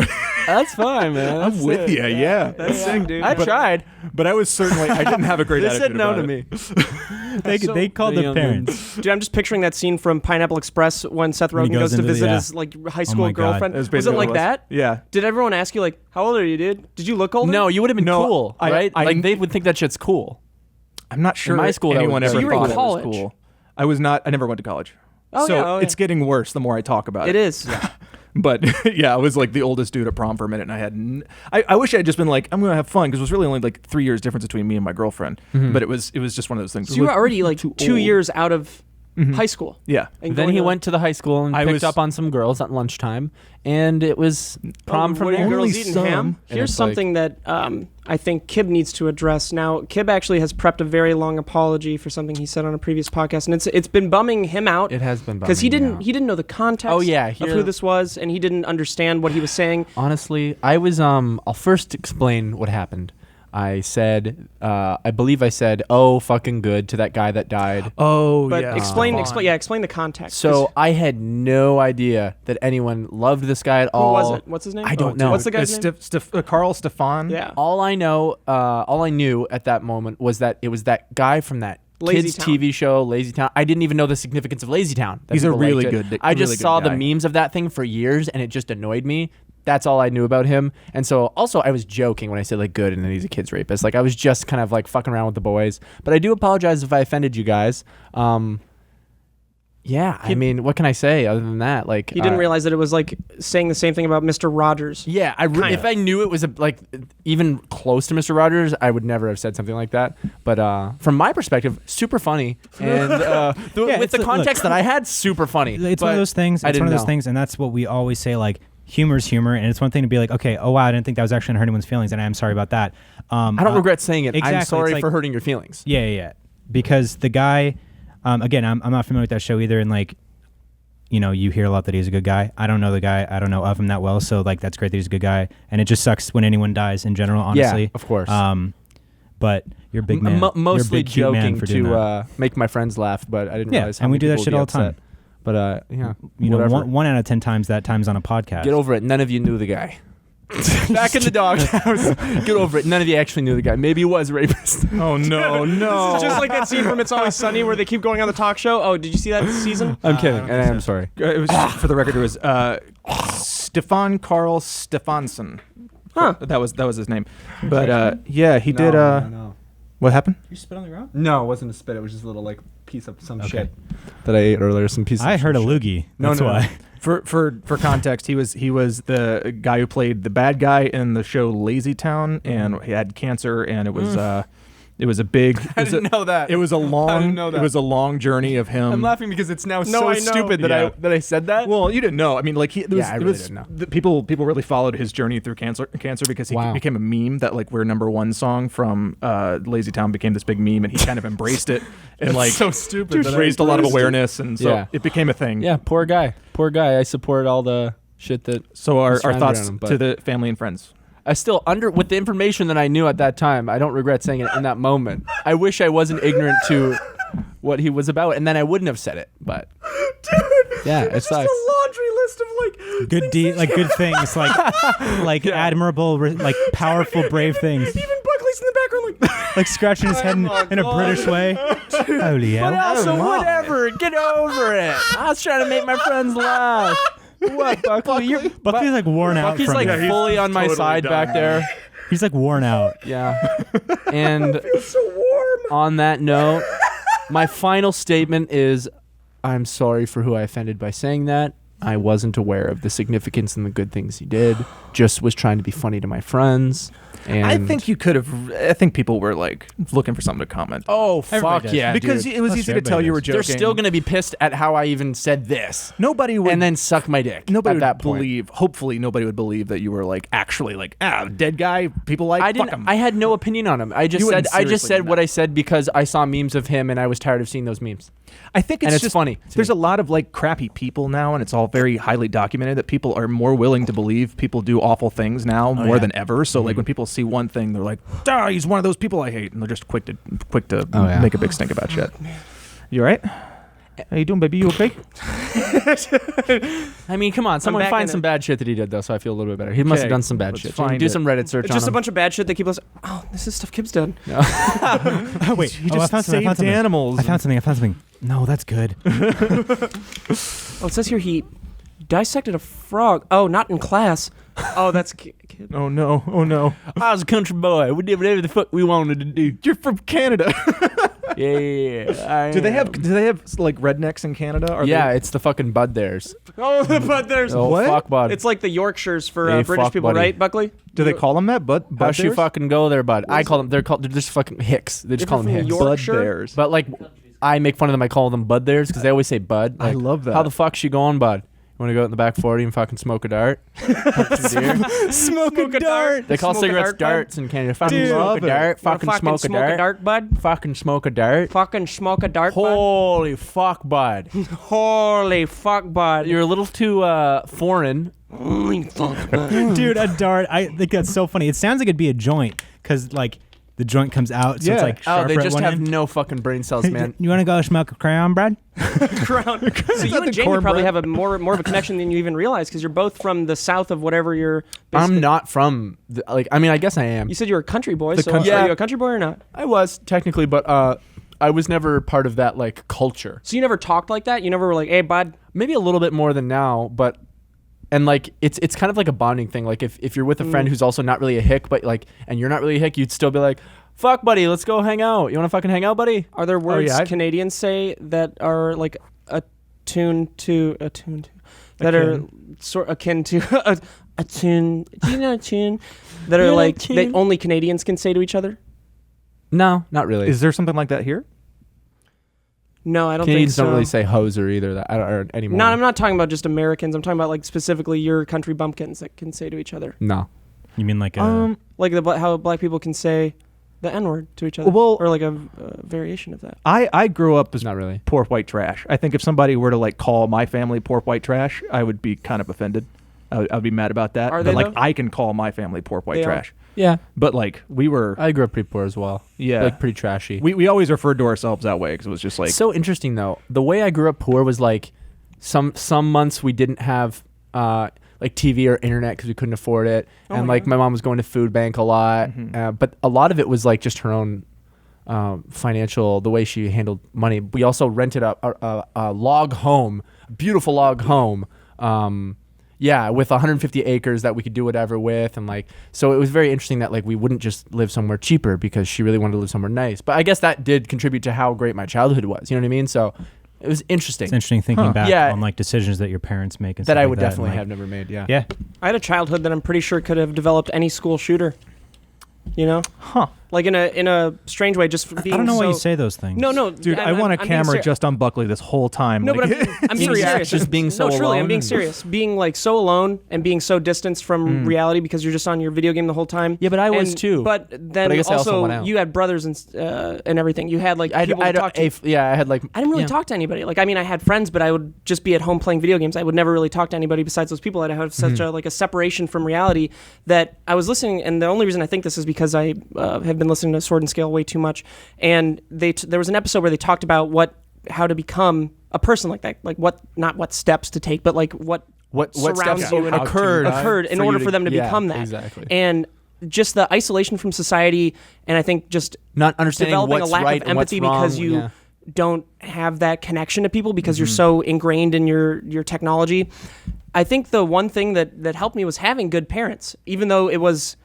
That's fine, man. I'm That's with it. you, yeah. That's sick, dude. I tried. But I was certainly I didn't have a great They attitude said no about to it. me. they called the their parents. Dude, I'm just picturing that scene from Pineapple Express when Seth When he Rogen goes goes to into the- visit yeah. his like high school my God. girlfriend. That was Was it basically like what that? Yeah. Did everyone ask you like, how old are you, dude? Did you look older? No, you would have been No, cool, I- right? I- like they would think that shit's cool. I'm not sure my school, that anyone was- ever So you were in thought it was college. cool. I was not. I never went to college. Oh, So yeah, oh, yeah. it's getting worse the more I talk about it. It is. But yeah, I was like the oldest dude at prom for a minute, and I had. I wish I had just been like, I'm gonna have fun, because it was really only like 3 years difference between me and my girlfriend. But it was just one of those things. So you were already like 2 old. years out of high school. Yeah. And Then going he to- went to the high school and I picked was- up on some girls at lunchtime, and it was prom from what are there. you girls Only eating some. ham? And Here's it's like- something that I think Kib needs to address. Now, Kib actually has prepped a very long apology for something he said on a previous podcast, and it's been bumming him out It has been because he bumming me didn't out. he didn't know the context. Oh, yeah, of here- who this was, and he didn't understand what he was saying. Honestly, I was I'll first explain what happened. I said, I believe I said, "Oh, fucking good" to that guy that died. Oh, But yeah. explain the context. So I had no idea that anyone loved this guy at who all. was it? What's his name? I don't know. What's the guy's name? Carl Stefan. Yeah. All I knew at that moment was that it was that guy from that Lazy kids Town. TV show, Lazy Town. I didn't even know the significance of Lazy Town. that He's a people really liked it. good- I just really good saw guy. the memes of that thing for years, and it just annoyed me. That's all I knew about him. And so also I was joking when I said like good and then he's a kid's rapist. Like I was just kind of like fucking around with the boys. But I do apologize if I offended you guys. Yeah, I mean, what can I say other than that? Like He didn't realize that it was like saying the same thing about Mr. Rogers. Yeah, if I knew it was like even close to Mr. Rogers, I would never have said something like that. But from my perspective, super funny, and with the context that I had, super funny. It's one of those things. It's one of those things, and that's what we always say. Like humor's humor, and it's one thing to be like, okay, oh wow, I didn't think that was actually gonna hurt anyone's feelings, and I'm sorry about that. I don't regret saying it. Exactly, I'm sorry it's for like- hurting your feelings. Yeah. Because the guy, again, I'm not familiar with that show either, and like, you know, you hear a lot that he's a good guy. I don't know the guy. I don't know of him that well, so like that's great that he's a good guy, and it just sucks when anyone dies in general. Honestly, Yeah, of course. But you're a big man. You're a Mostly big, cute man joking for doing that. to make my friends laugh, but I didn't Yeah, realize how and we many do that people shit would all be the time. upset. But yeah, You know, whatever. one out of 10 times that time's on a podcast. Get over it. None of you knew the guy. Back in the doghouse. Get over it. None of you actually knew the guy. Maybe he was a rapist. Oh no, no. It's just like that scene from It's Always Sunny where they keep going on the talk show. Oh, did you see that season? I'm kidding, and I'm sorry. It was for the record. It was Stefan Carl Stefansson. Huh. That was his name. But yeah, he did. What happened? You spit on the ground? No, it wasn't a spit. It was just a little like piece of some Okay. shit that I ate earlier. Some piece. I of heard a shit. loogie. No, That's no, why. For context, he was the guy who played the bad guy in the show Lazy Town, and he had cancer, and it was a big. I didn't know that. It was a I didn't long. know It that. was a long journey of him. I'm laughing because it's now No, so I know. stupid that Yeah. I said that. Well, you didn't know. I mean, like I really didn't know. The people really followed his journey through cancer because he Wow. became a meme that like "We're Number One" song from Lazy Town became this big meme, and he kind of embraced it and like so stupid. that I raised a lot of embraced it. awareness, and so Yeah. it became a thing. Yeah, poor guy. Poor guy. I support all the shit that. So our surrounded thoughts around him, but- to the family and friends. I still with the information that I knew at that time, I don't regret saying it in that moment. I wish I wasn't ignorant to what he was about, and then I wouldn't have said it. But yeah, it Just sucks. a laundry list of like Good deed, like good things, like admirable, like powerful, brave things. even Buckley's in the background like Like scratching his head in a British way. Holy hell. But also, whatever. Get over it. I was trying to make my friends laugh. What, Buckley? Buckley's like worn out Buckley's from like it. fully on my totally side done. back there. He's like worn out. Yeah. And so warm. on that note, my final statement is I'm sorry for who I offended by saying that. I wasn't aware of the significance and the good things he did. Just was trying to be funny to my friends. And I think you could have. I think people were like looking for something to comment. Oh, Everybody fuck does. yeah. because dude. it was Plus easy to tell everybody you were does. joking. They're still going to be pissed at how I even said this. Nobody would. And then suck my dick nobody at would that point. believe. Hopefully, nobody would believe that you were like actually like dead guy. People like I fuck didn't. him. I had no opinion on him. I just You said. wouldn't I just seriously said do what that. I said because I saw memes of him and I was tired of seeing those memes. I think and it's it's just funny to There's me. a lot of like crappy people now, and it's all very highly documented that people are more willing to believe people do awful things now more than ever. So like when people see one thing, they're like, he's one of those people I hate," and they're just quick to yeah. make a big stink about shit. You all right? How you doing, baby? You okay? I mean, come on. Someone back find in some it. bad shit that he did though, so I feel a little bit better. He must have Okay, done some bad let's shit. find Do it. some Reddit search It's on just a him. bunch of bad shit that keep us. Oh, this is stuff Kib's done. Oh, wait. He I just found something. saved animals. I found something. No, that's good. Oh, it says here he dissected a frog. Oh, not in class. Oh, that's Kib. Oh no! Oh no! I was a country boy. We did whatever the fuck we wanted to do. You're from Canada. Yeah. Do they have like rednecks in Canada? Are Yeah, it's the fucking bud theirs. Oh, but there's. Oh, What? fuck bud. It's like the Yorkshires for Hey, British fuck, people, buddy. right, Buckley? Do they call them that? Bud How'd you bears? fucking go there, bud? I call them. They're just fucking hicks. They just call them Different hicks. from Bud Yorkshire? bears. But like, I make fun of them. I call them bud theirs because they always say bud. I Like, love that. How the fuck's she going, bud? You want to go out in the back 40 and fucking smoke a dart? Smoke a dart. They call Smoke a cigarettes dart, bud? darts in Canada. Fucking Dude. smoke a Love it. dart. Wanna Fucking smoke a dart. bud? Fucking smoke a dart. Fucking smoke a dart, bud? Holy fuck, bud. Holy fuck, bud. You're a little too foreign. Holy fuck, bud. Dude, a dart. I think that's so funny. It sounds like it'd be a joint because like the joint comes out, so Yeah. it's like Oh, sharper they at just one have end. no fucking brain cells, man. You want to go smoke a crayon, Brad? Crown. So you and Jamie probably have a more of a connection than you even realize because you're both from the south of whatever you're. I'm not from I mean, I guess I am. You said you were a country boy, so country- are Yeah. you a country boy or not? I was technically, but I was never part of that like culture. So you never talked like that? You never were like, hey, bud. Maybe a little bit more than now, but and like it's kind of like a bonding thing. Like if you're with a friend who's also not really a hick, but like and you're not really a hick, you'd still be like, fuck buddy, let's go hang out. You wanna fucking hang out, buddy? Are there words yeah, Canadians say that are like attuned to that are sort akin to attune? Do you know attune? That are like that only Canadians can say to each other? No, not really. Is there something like that here? No, I don't Canadians think so. don't really say hoser either that or anymore. No, I'm not talking about just Americans. I'm talking about like specifically your country bumpkins that can say to each other, No. You mean like a like how black people can say the N-word to each other, Well- or like a variation of that. I grew up as Not really. poor white trash. I think if somebody were to like call my family poor white trash, I would be kind of offended. I'd be mad about that. Are but they, like though? I can call my family poor white They are. trash. Yeah. But like we were, I grew up pretty poor as well. yeah, Like pretty trashy. we always referred to ourselves that way because it was just like So interesting though. The way I grew up poor was like some months we didn't have like TV or internet because we couldn't afford it, and like my mom was going to food bank a lot. But a lot of it was like just her own financial, the way she handled money. We also rented a log home, beautiful log home. Yeah, with 150 acres that we could do whatever with, and like, so it was very interesting that like we wouldn't just live somewhere cheaper because she really wanted to live somewhere nice. But I guess that did contribute to how great my childhood was. You know what I mean? So it was interesting. it's interesting thinking back Yeah. on like decisions that your parents make and that stuff I like would that, and, definitely like, have never made. Yeah. Yeah. I had a childhood that I'm pretty sure could have developed any school shooter. You know, like in a strange way, just being. I don't know why so, you say those things. No, dude, I want a I'm being camera ser- just on Buckley this whole time. No, like, but I'm being serious. Just being so no, truly, I'm alone being and- serious. Being like so alone and being so distanced from reality because you're just on your video game the whole time. Yeah, but I was And- too. But then But I guess I also also went out. you had brothers and everything. You had like people to talk to. I had like. I didn't really yeah. talk to anybody. Like, I mean, I had friends, but I would just be at home playing video games. I would never really talk to anybody besides those people. I'd have such a separation from reality that I was listening. And the only reason I think this is because I have been listening to Sword and Scale way too much. And there was an episode where they talked about how to become a person like that, like not what steps to take, but like what surrounds steps you and occurred in order for them to become that. Exactly. And just the isolation from society, and I think just Not understanding developing what's a lack right of and what's empathy wrong, because you yeah. don't have that connection to people because you're so ingrained in your technology. I think the one thing that helped me was having good parents, even though it was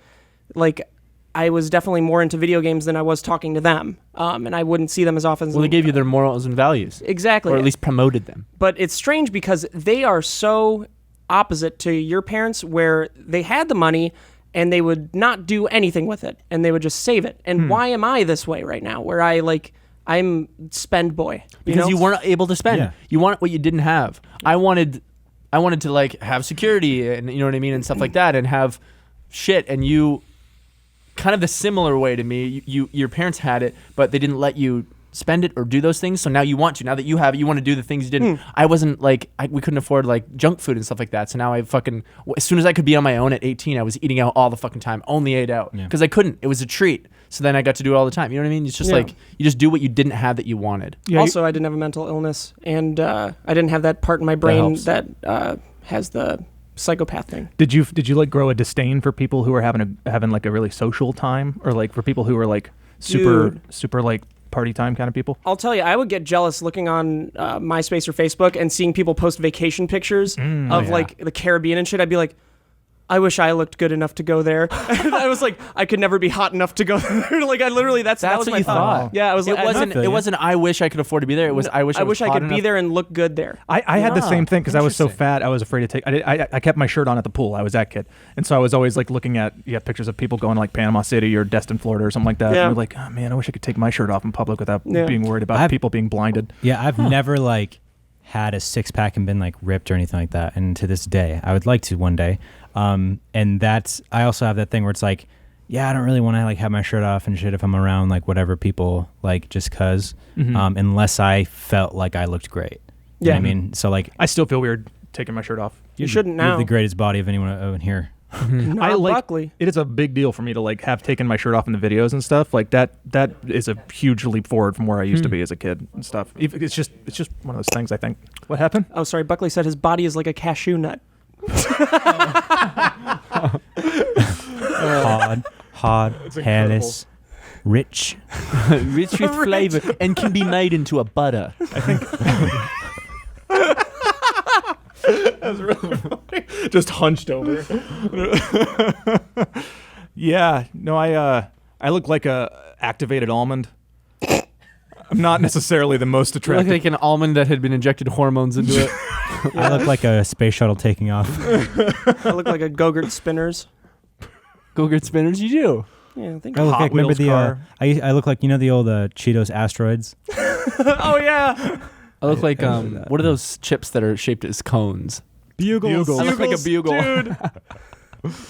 like I was definitely more into video games than I was talking to them, and I wouldn't see them as often. Well, they gave you their morals and values. Exactly, Or at least promoted them. But it's strange because they are so opposite to your parents, where they had the money and they would not do anything with it, and they would just save it. And why am I this way right now, where I'm spend boy? Because you know? weren't able to spend. Yeah. You want what you didn't have. I wanted to like have security and you know what I mean and stuff like that and have shit, and you kind of the similar way to me. Your parents had it, but they didn't let you spend it or do those things. So now you want to. Now that you have it, you want to do the things you didn't. I wasn't like we couldn't afford like junk food and stuff like that. So now I fucking as soon as I could be on my own at 18, I was eating out all the fucking time. Only ate out because I couldn't. It was a treat. So then I got to do it all the time. You know what I mean? It's just like you just do what you didn't have that you wanted. Yeah, also, I didn't have a mental illness, and I didn't have that part in my brain helps. that has the psychopath thing. Did you like grow a disdain for people who are having like a really social time, or like for people who are like super like party time kind of people? I'll tell you, I would get jealous looking on MySpace or Facebook and seeing people post vacation pictures of like the Caribbean and shit. I'd be like, I wish I looked good enough to go there. And I was like, I could never be hot enough to go there. Like I literally, that was what my you thought. Yeah, I was It like, wasn't. I wish I could afford to be there. It was. I wish I could be there and look good there. I had the same thing because I was so Interesting. fat. I was afraid to take. I kept my shirt on at the pool. I was that kid, and so I was always like looking at pictures of people going to like Panama City or Destin, Florida, or something like that. Yeah. And I'm like, oh man, I wish I could take my shirt off in public without Yeah. being worried about people being blinded. Yeah, I've never like had a six pack and been like ripped or anything like that. And to this day, I would like to one day. And I also have that thing where it's like, yeah, I don't really want to like have my shirt off and shit if I'm around like whatever people like just cause, unless I felt like I looked great. You know what I mean? So like, I still feel weird taking my shirt off. You shouldn't you have now. the greatest body of anyone in here. Not I like Buckley. it is a big deal for me to like have taken my shirt off in the videos and stuff like that. That is a huge leap forward from where I used to be as a kid and stuff. It's just one of those things. I think. What happened? Oh, sorry. Buckley said his body is like a cashew nut. Hard, hairless, rich. Rich with flavor and can be made into a butter. That's really funny. Just hunched over. Yeah. No, I look like a activated almond. I'm not necessarily the most You look attractive. like an almond that had been injected hormones into it. I look like a space shuttle taking off. I look like a Go-Gurt Spinners. Go-Gurt Spinners, you do. Yeah, I think. I look Hot like, remember Wheels the car. I look like the old Cheetos asteroids. Oh yeah. I look like I remember that. what are those chips that are shaped as cones? Bugles. I look like a Bugles, bugle. dude.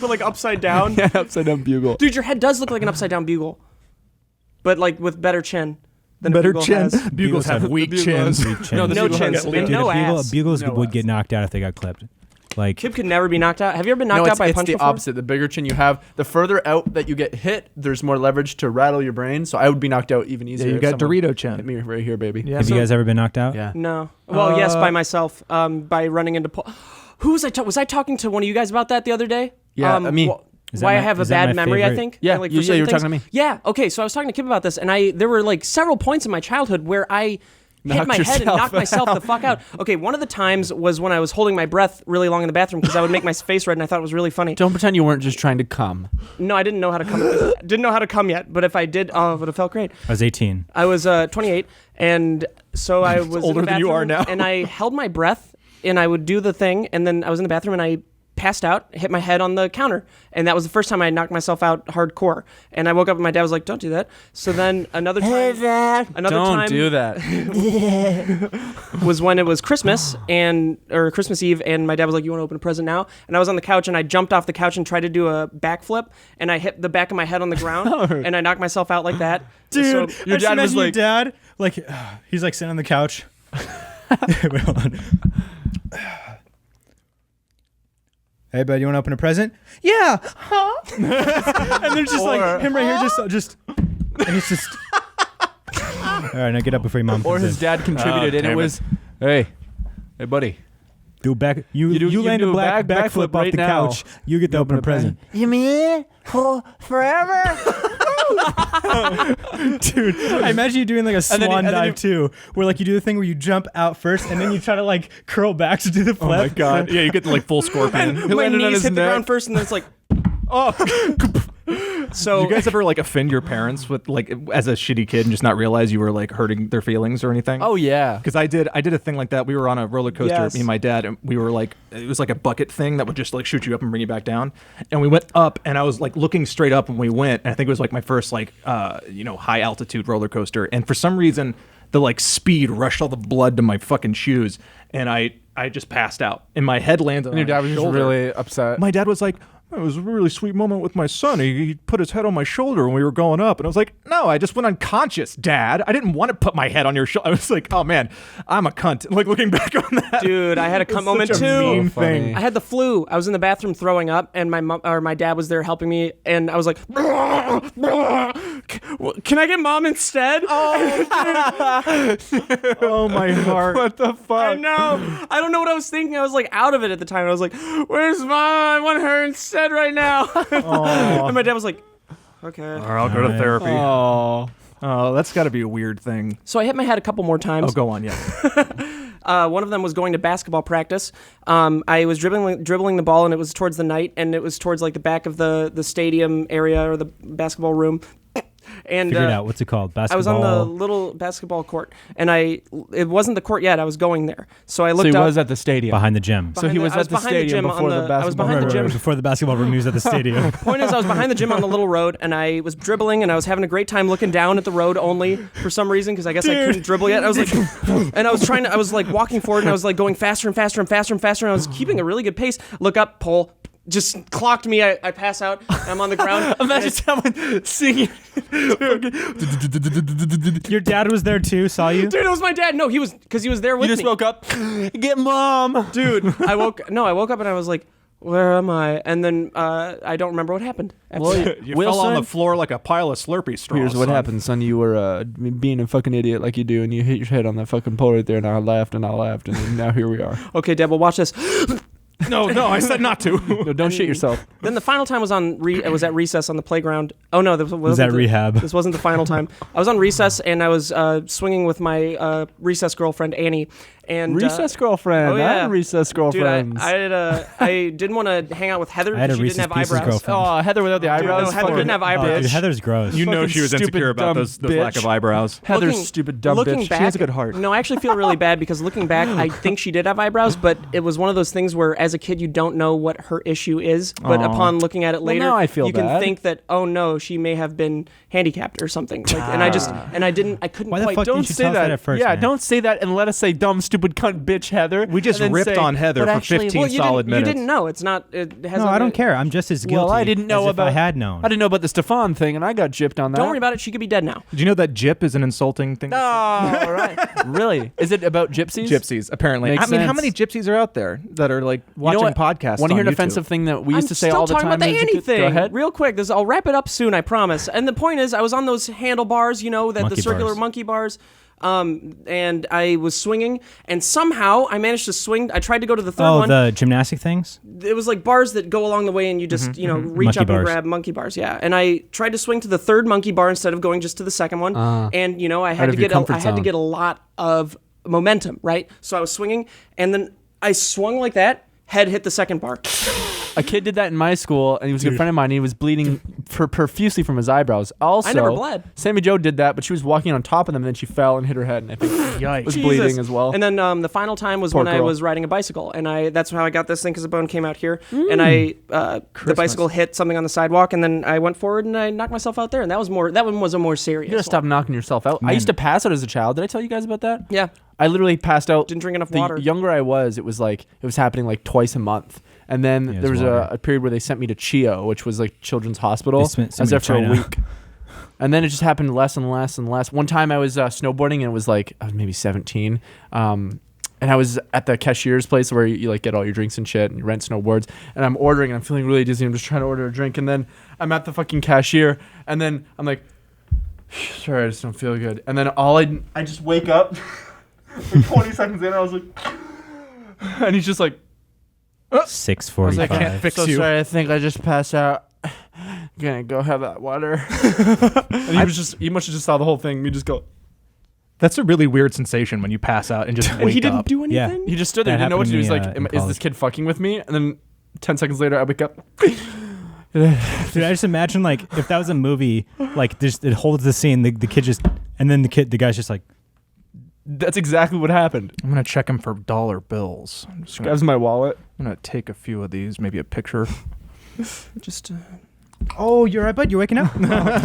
But like upside down. Yeah, upside down bugle. Dude, your head does look like an upside down bugle, but like with better chin. Than Better a bugle chin. has. Bugles have weak the bugle chins. Weak chins. No, the No bugle chins has- and Dude, no a bugles ass. would get knocked out if they got clipped. Like Kip could never be knocked out. Have you ever been knocked No, out by a it's punch the before? opposite. The bigger chin you have, the further out that you get hit, there's more leverage to rattle your brain. So I would be knocked out even Yeah, easier. you if got someone Dorito hit chin. me right here, baby. Yeah. have you guys ever been knocked out? Yeah. No. Well, yes, by myself. By running into Paul. Who was I? Was I talking to one of you guys about that the other day? Yeah, me. Is that Why I my- have a is that bad my memory, I favorite? think. Yeah, like, you- for certain you were things. talking to me. Yeah. Okay. So I was talking to Kip about this, and there were like several points in my childhood where I hit Knocked my head and yourself knocked myself the fuck out. Okay, one of the times was when I was holding my breath really long in the bathroom because I would make my face red, and I thought it was really funny. Don't pretend you weren't just trying to come. No, I didn't know how to come. Didn't know how to come yet, but if I did, oh, it would have felt great. I was 18. I was 28, and so I was older in the than you are bathroom, now. and I held my breath, and I would do the thing, and then I was in the bathroom, and I passed out, hit my head on the counter, and that was the first time I knocked myself out hardcore. And I woke up, and my dad was like, "Don't do that." So then another time, Don't do that. was when it was Christmas or Christmas Eve, and my dad was like, "You want to open a present now?" And I was on the couch, and I jumped off the couch and tried to do a backflip, and I hit the back of my head on the ground, and I knocked myself out like that. Dude, So- Your dad was like- dad, like he's like sitting on the couch. Wait, hold on. Hey, bud, you want to open a present? Yeah. Huh? And there's just like him right here, just, and it's just. All right, now get up before your mom Or comes his in. dad contributed, and it damn it. was, hey, buddy. Do a back. You You do- land you a do a backflip backflip off right the now. couch. You get to open a present. You mean forever? Dude, I imagine you doing like a And then swan and then dive too, where like you do the thing where you jump out first and then you try to like curl back to do the flip. Oh my god. Yeah, you get the like full scorpion. my landed on knees his hit the neck. ground first, and then it's like, oh. So Do you guys ever like offend your parents with like as a shitty kid and just not realize you were like hurting their feelings or anything? Oh, yeah. Because I did a thing like that. We were on a roller coaster, Yes. me and my dad, and we were like, it was like a bucket thing that would just like shoot you up and bring you back down. And we went up, and I was like looking straight up when we went, and I think it was like my first like high altitude roller coaster. And for some reason, the like speed rushed all the blood to my fucking shoes, and I just passed out. And my head landed on And your dad my was just shoulder. really upset. My dad was like, it was a really sweet moment with my son. He put his head on my shoulder when we were going up. And I was like, no, I just went unconscious, Dad. I didn't want to put my head on your shoulder. I was like, oh, man, I'm a cunt. Like, looking back on that. dude, I had a cunt moment such a too. mean funny. thing. I had the flu. I was in the bathroom throwing up, and my dad was there helping me, and I was like, "Can I get mom instead?" Oh, my heart. What the fuck? I know. I don't know what I was thinking. I was like out of it at the time. I was like, "Where's mom? I want her instead right now." And my dad was like, "Okay." Or I'll go to Alright. therapy. Oh. Oh, that's got to be a weird thing. So I hit my head a couple more Oh, times. go on, yeah. One of them was going to basketball practice. I was dribbling the ball, and it was towards the night, and it was towards like the back of the stadium area or the basketball room. And Figure it out. What's it called? I was Basketball. on the little basketball court, and it wasn't the court yet. I was going there, so I So looked he up. was at the stadium. behind the gym. So he was I at the behind stadium gym on before the I was basketball behind the Right, gym. right, before the basketball room, he was at the stadium. Point is, I was behind the gym on the little road, and I was dribbling, and I was having a great time looking down at the road only for some reason, because I guess I couldn't dribble yet. I was like, and I was like walking forward, and I was like going faster and faster and faster and faster, and I was keeping a really good pace. Look up, pole. Just clocked me. I pass out. I'm on the ground. Imagine someone singing. Your dad was there too. Saw you. Dude, it was my dad. No, he was there with You just me. woke up. Get mom. Dude, I woke up and I was like, Where am I? And then I don't remember what happened. Well, You fell on the floor like a pile of Slurpee straws. Here's what son. happened, son. You were being a fucking idiot like you do, and you hit your head on that fucking pole right there, and I laughed, and then now here we are. Okay, Deb, well, watch this. No, I said not to. No, don't shit yourself. Then the final time was it was at recess on the playground. Oh no, this Was that rehab? This wasn't the final time. I was on recess and I was swinging with my recess girlfriend Annie. And Recess girlfriend. oh, yeah. I had recess dude, girlfriends. I didn't want to hang out with Heather I had a because she didn't have Reese's Pieces eyebrows. girlfriend. Oh, Heather without the eyebrows. no, Heather didn't have eyebrows. Oh, dude, Heather's gross. You know Fucking she was stupid, insecure about dumb those lack of bitch. eyebrows. Heather's Looking- stupid dumb looking bitch. back, She has a good heart. No, I actually feel really bad because looking back, I think she did have eyebrows, but it was one of those things where as a kid you don't know what her issue is, but Aw. upon looking at it later, now I feel you can bad. think that, oh no, she may have been handicapped or something. Like, and I couldn't Why the quite fuck Don't didn't you say tell us that. that at first, Yeah, man? don't say that and let us say dumb, stupid, cunt, bitch, Heather. We just and then ripped say, on Heather but for actually, 15 well, you solid didn't, minutes. You didn't know. It's not. It has No, I don't care. I'm just as guilty. Well, I didn't know as about. if I had known. I didn't know about the Stefan thing, and I got gypped on that. Don't worry about it. She could be dead now. Did you know that gyp is an insulting thing? No, all right. Really? Is it about gypsies? Gypsies, apparently. Makes I mean, how sense. many gypsies are out there that are like watching podcasts? Want to hear on an YouTube? offensive thing that we used I'm to say still all the talking time? about the as a kid? anything. Go ahead. Real quick. I'll wrap it up soon, I promise. And the point is, I was on those handlebars, the Monkey circular bars. monkey bars. And I was swinging, and somehow I managed to swing. I tried to go to the third Oh, one. the gymnastic things? It was like bars that go along the way, and you just reach Monkey up bars. and grab monkey bars. Yeah, and I tried to swing to the third monkey bar instead of going just to the second one. And I had out to of your get comfort I had to zone. get a lot of momentum, right? So I was swinging, and then I swung like that. Head hit the second bar. A kid did that in my school, and he was a good friend of mine. And he was bleeding profusely from his eyebrows. Also, I never bled. Sammy Jo did that, but she was walking on top of them, and then she fell and hit her head, and I think Yikes. was Jesus. bleeding as well. And then the final time was Poor when I girl. was riding a bicycle, and that's how I got this thing because the bone came out here, and the bicycle hit something on the sidewalk, and then I went forward and I knocked myself out there, and that one was a more serious. You gotta stop one. knocking yourself out. I Man. used to pass out as a child. Did I tell you guys about that? Yeah, I literally passed out. didn't drink enough The water. younger I was, it was happening like twice a month. And then Yeah, there was it's water. a period where they sent me to CHIO, which was like Children's Hospital. They I sent was me there to for a China. week. And then it just happened less and less and less. One time I was snowboarding, and it was like I was maybe 17. And I was at the cashier's place where you like get all your drinks and shit, and you rent snowboards. And I'm ordering, and I'm feeling really dizzy. I'm just trying to order a drink, and then I'm at the fucking cashier, and then I'm like, sorry, I just don't feel good. And then I just wake up. Like 20 seconds in, I was like, and he's just like, 6:45. I can't fix so you. sorry, I think I just passed out. Gonna go have that water. And he must have just saw the whole thing. Me just go. That's a really weird sensation when you pass out and just and wake he didn't up. do Yeah. anything. He just stood there, That didn't know what to do. happened He's to me, like, in is this college. kid fucking with me? And then 10 seconds later, I wake up. Dude, I just imagine like if that was a movie, like just it holds the scene, the kid just, and then the guy's just like, That's exactly what happened. I'm gonna check him for dollar bills. I'm just gonna, Grabs my wallet. I'm gonna take a few of these, maybe a picture. Just oh, you're right, bud. You're waking up.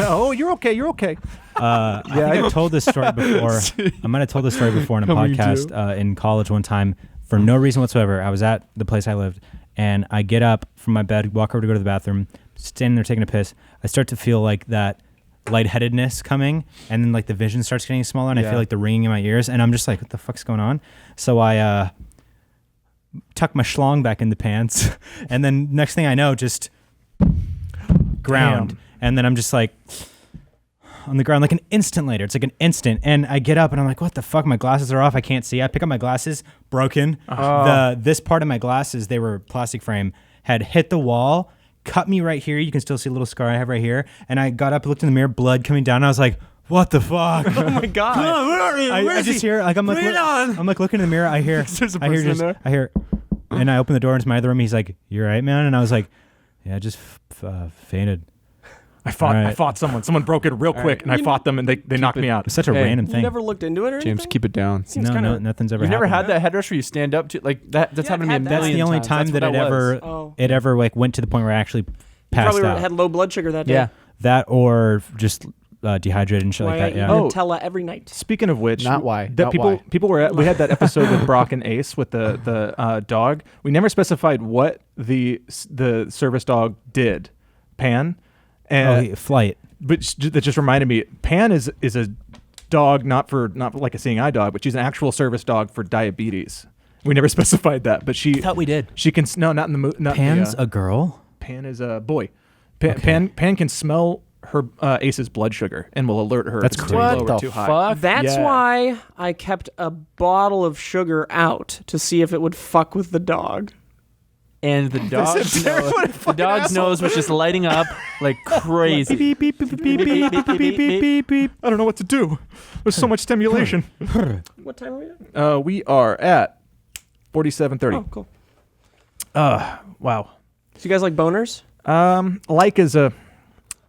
Oh, you're okay. You're okay. I think I've told this story before. I might have told this story before in a Coming podcast in college one time for no reason whatsoever. I was at the place I lived, and I get up from my bed, walk over to go to the bathroom, standing there taking a piss. I start to feel like that lightheadedness coming, and then like the vision starts getting smaller, and I Yeah. feel like the ringing in my ears, and I'm just like, what the fuck's going on? So I tuck my schlong back in the pants, and then next thing I know, just ground. Damn. And then I'm just like on the ground like an instant later. It's like an instant. And I get up and I'm like, what the fuck? My glasses are off. I can't see. I pick up my glasses, broken. This part of my glasses, they were plastic frame, had hit the wall, cut me right here. You can still see a little scar I have right here. And I got up, looked in the mirror, blood coming down. And I was like, what the fuck? oh my god. I just hear like I'm like I'm like looking in the mirror. I hear There's a I hear person in just there. I hear, and I open the door into my other room. He's like, "You all right, man?" And I was like, "Yeah, I just fainted." I fought Alright. someone. Someone broke it real quick, and I fought them, and they knocked me out. It's such a Hey, random You thing. never looked into it or anything? James, keep it down. Seems No, kinda, nothing's ever You've never happened. had that headrest where you stand up to like that? That's Yeah, happened to me a I've had that. million That's the only times. time That's that what it was. ever Oh. it ever like went to the point where I actually You passed probably out. had low blood sugar that day. Yeah. That or just dehydrated and shit Why like I that. eat Yeah. Oh. Nutella every night. Speaking of which, Not why. That Not people why. people were at, we had that episode with Brock and Ace with the dog. We never specified what the service dog did. Pan, and Flight. but that just reminded me. Pan is a dog not like a seeing eye dog, but she's an actual service dog for diabetes. We never specified that, but she. I thought we did. She can not in the movie. Pan's a girl. Pan is a boy. Pan can smell her Ace's blood sugar and will alert her. That's if it's crazy. too low What or the too high. fuck? That's Yeah. why I kept a bottle of sugar out to see if it would fuck with the dog. And the dog's nose was just lighting up like crazy. Beep, beep, beep, beep, beep, beep, beep, beep, beep, beep, beep. I don't know what to do. There's so much stimulation. What time are we at? We are at 47:30. Oh, cool. Wow. So you guys like boners? Like is a.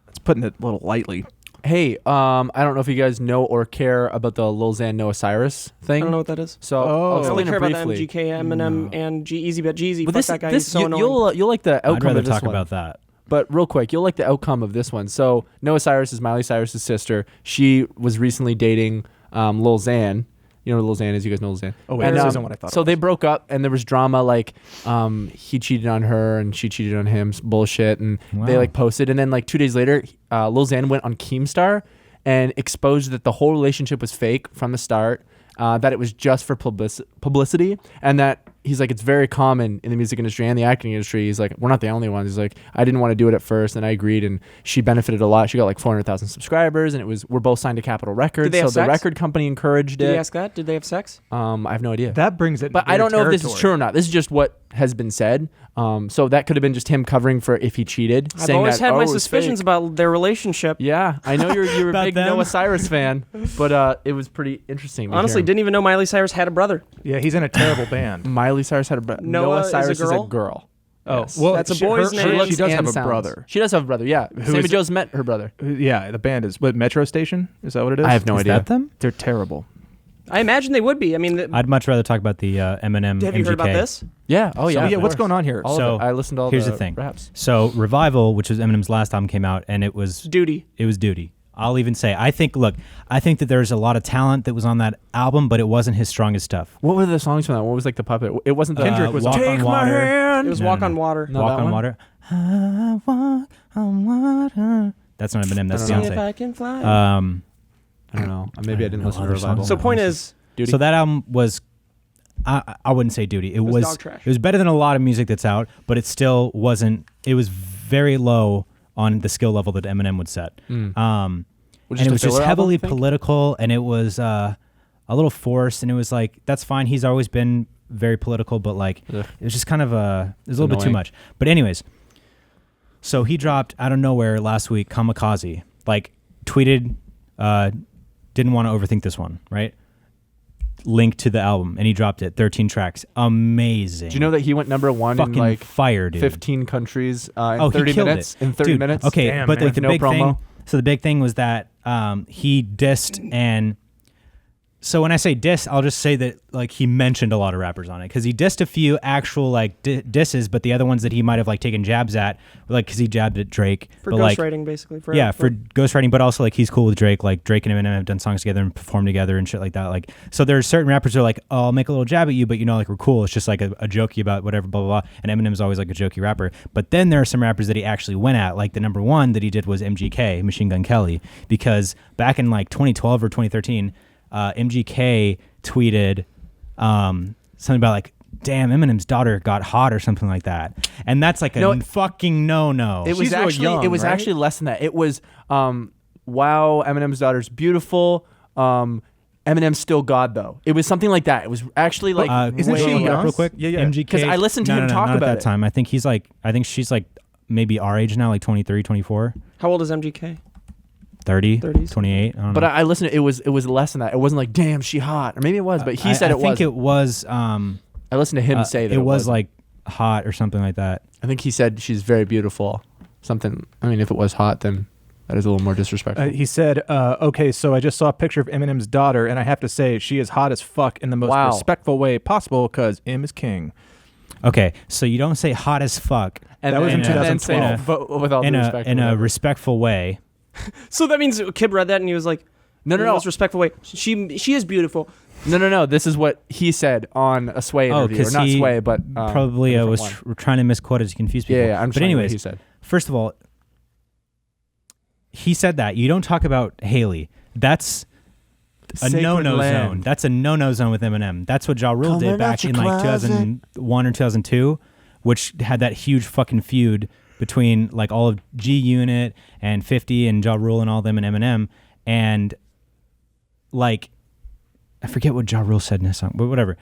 It's putting it a little lightly. Hey, I don't know if you guys know or care about the Lil Xan Noah Cyrus I thing. don't know what that is. So Oh. I'll I only explain care it about the briefly. MGK, Eminem, and G-Eazy, but G-Eazy, But fuck that guy. this He's so annoying. you'll like the I'd outcome rather of this talk one. about that. But real quick, you'll like the outcome of this one. So Noah Cyrus is Miley Cyrus's sister. She was recently dating Lil Xan. You know what Lil Xan is? You guys know Lil Xan. Oh, wait, And, this isn't what I thought. So they broke up, and there was drama like he cheated on her and she cheated on him, bullshit, and they Wow. like posted. And then like 2 days later, Lil Xan went on Keemstar and exposed that the whole relationship was fake from the start. That it was just for publicity, and that he's like, it's very common in the music industry and the acting industry. He's like, we're not the only ones. He's like, I didn't want to do it at first, and I agreed, and she benefited a lot. She got like 400,000 subscribers, and we're both signed to Capitol Records. Did they have so the sex? record company encouraged Did it. you ask that? Did they have sex? I have no idea. That brings it. But to I their don't know if this is territory. true or not. This is just what has been said. So that could have been just him covering for if he cheated. I've saying always that, had my it was suspicions fake. about their relationship. Yeah, I know you're a About big them? Noah Cyrus fan, but it was pretty interesting. to Honestly, hear. didn't even know Miley Cyrus had a brother. Yeah, he's in a terrible band. Miley Cyrus had a brother. Noah is a Cyrus girl? is a girl. Oh, Yes. well, That's a boy's name. She Looks does have and a sounds. brother. She does have a brother. Yeah, Sammy is it? Joe's met her brother. Yeah, the band is what Metro Station. Is that what it is? I have no Is idea. that them? They're terrible. I imagine they would be. I mean, I'd much rather talk about the Eminem. have you heard about MGK. this? Yeah. Oh yeah. So, yeah, of what's course. going on here? All So, of it. I listened to all here's the the thing. raps. So Revival, which was Eminem's last album, came out, and it was Duty. Duty. I'll even say, I think that there's a lot of talent that was on that album, but it wasn't his strongest stuff. What were the songs from that? What was like the popular? It wasn't the Kendrick was Walk on- on Take my Water. hand. It was No, Walk no, on no. Water. No, Walk that on one? Water. I walk on water. That's not Eminem. That's I don't See know. if Beyonce. I can fly. I don't know. Maybe I didn't know listen to other Revival. songs. so point is, Duty. So that album was, I wouldn't say Duty. It was dog trash. It was better than a lot of music that's out, but it still wasn't. It was very low on the skill level that Eminem would set. Mm. And it was just heavily political, and it was a little forced, and it was like, that's fine. He's always been very political, but like Ugh. it was just kind of it was a little bit too annoying. much. But anyways, so he dropped out of nowhere last week, Kamikaze, like tweeted, didn't want to overthink this one, right? Link to the album, and he dropped it, 13 tracks, amazing. Do you know that he went number one Fucking in like fire, dude. 15 countries in Oh, he 30 killed minutes? it. In 30 Dude, minutes. Okay, Damn, but man. like the No big thing. promo. So the big thing was that he dissed, and so when I say diss, I'll just say that like he mentioned a lot of rappers on it because he dissed a few actual like disses, but the other ones that he might have like taken jabs at, were, like because he jabbed at Drake for but, like, ghostwriting, basically. For ghostwriting, but also like he's cool with Drake. Like Drake and Eminem have done songs together and performed together and shit like that. Like so, there's certain rappers who are like, oh, I'll make a little jab at you, but you know, like we're cool. It's just like a jokey about whatever, blah blah blah. And Eminem's always like a jokey rapper. But then there are some rappers that he actually went at. Like the number one that he did was MGK, Machine Gun Kelly, because back in like 2012 or 2013, MGK tweeted something about like, damn, Eminem's daughter got hot or something like that, and that's like a fucking no. It was She's real actually young, it was right? actually less than that. It was wow, Eminem's daughter's beautiful. Eminem's still God though. It was something like that. It was actually like isn't wait, she hold up young? real quick? Yeah. MGK. 'Cause I listened to him talk not about at that it. time. I think she's like maybe our age now, like 23, 24, How old is MGK? 30, 30s. 28. I don't But know. I listened. It was less than that. It wasn't like damn she hot or maybe it was, but he said I it think was. it was. I listened to him say that it was wasn't. like hot or something like that. I think he said she's very beautiful. Something. I mean, if it was hot, then that is a little more disrespectful. He said, okay, so I just saw a picture of Eminem's daughter, and I have to say she is hot as fuck in the most Wow. respectful way possible because M is king. Okay, so you don't say hot as fuck and that was in then- and then 2012. say, but with all in due a respect, in or a whatever. respectful way. So that means Kib read that and he was like, No. in the most respectful way. She is beautiful. No. This is what he said on a Sway interview, or because not he Sway, but probably a different was one. trying to misquote it to confuse people. Yeah, I'm but trying to what anyways, he said. first of all, he said that you don't talk about Haley. That's a Sacred no-no land. zone. That's a no-no zone with Eminem. That's what Ja Rule did back in like 2001 or 2002, which had that huge fucking feud between like all of G Unit and 50 and Ja Rule and all them and Eminem. And like, I forget what Ja Rule said in his song, but whatever.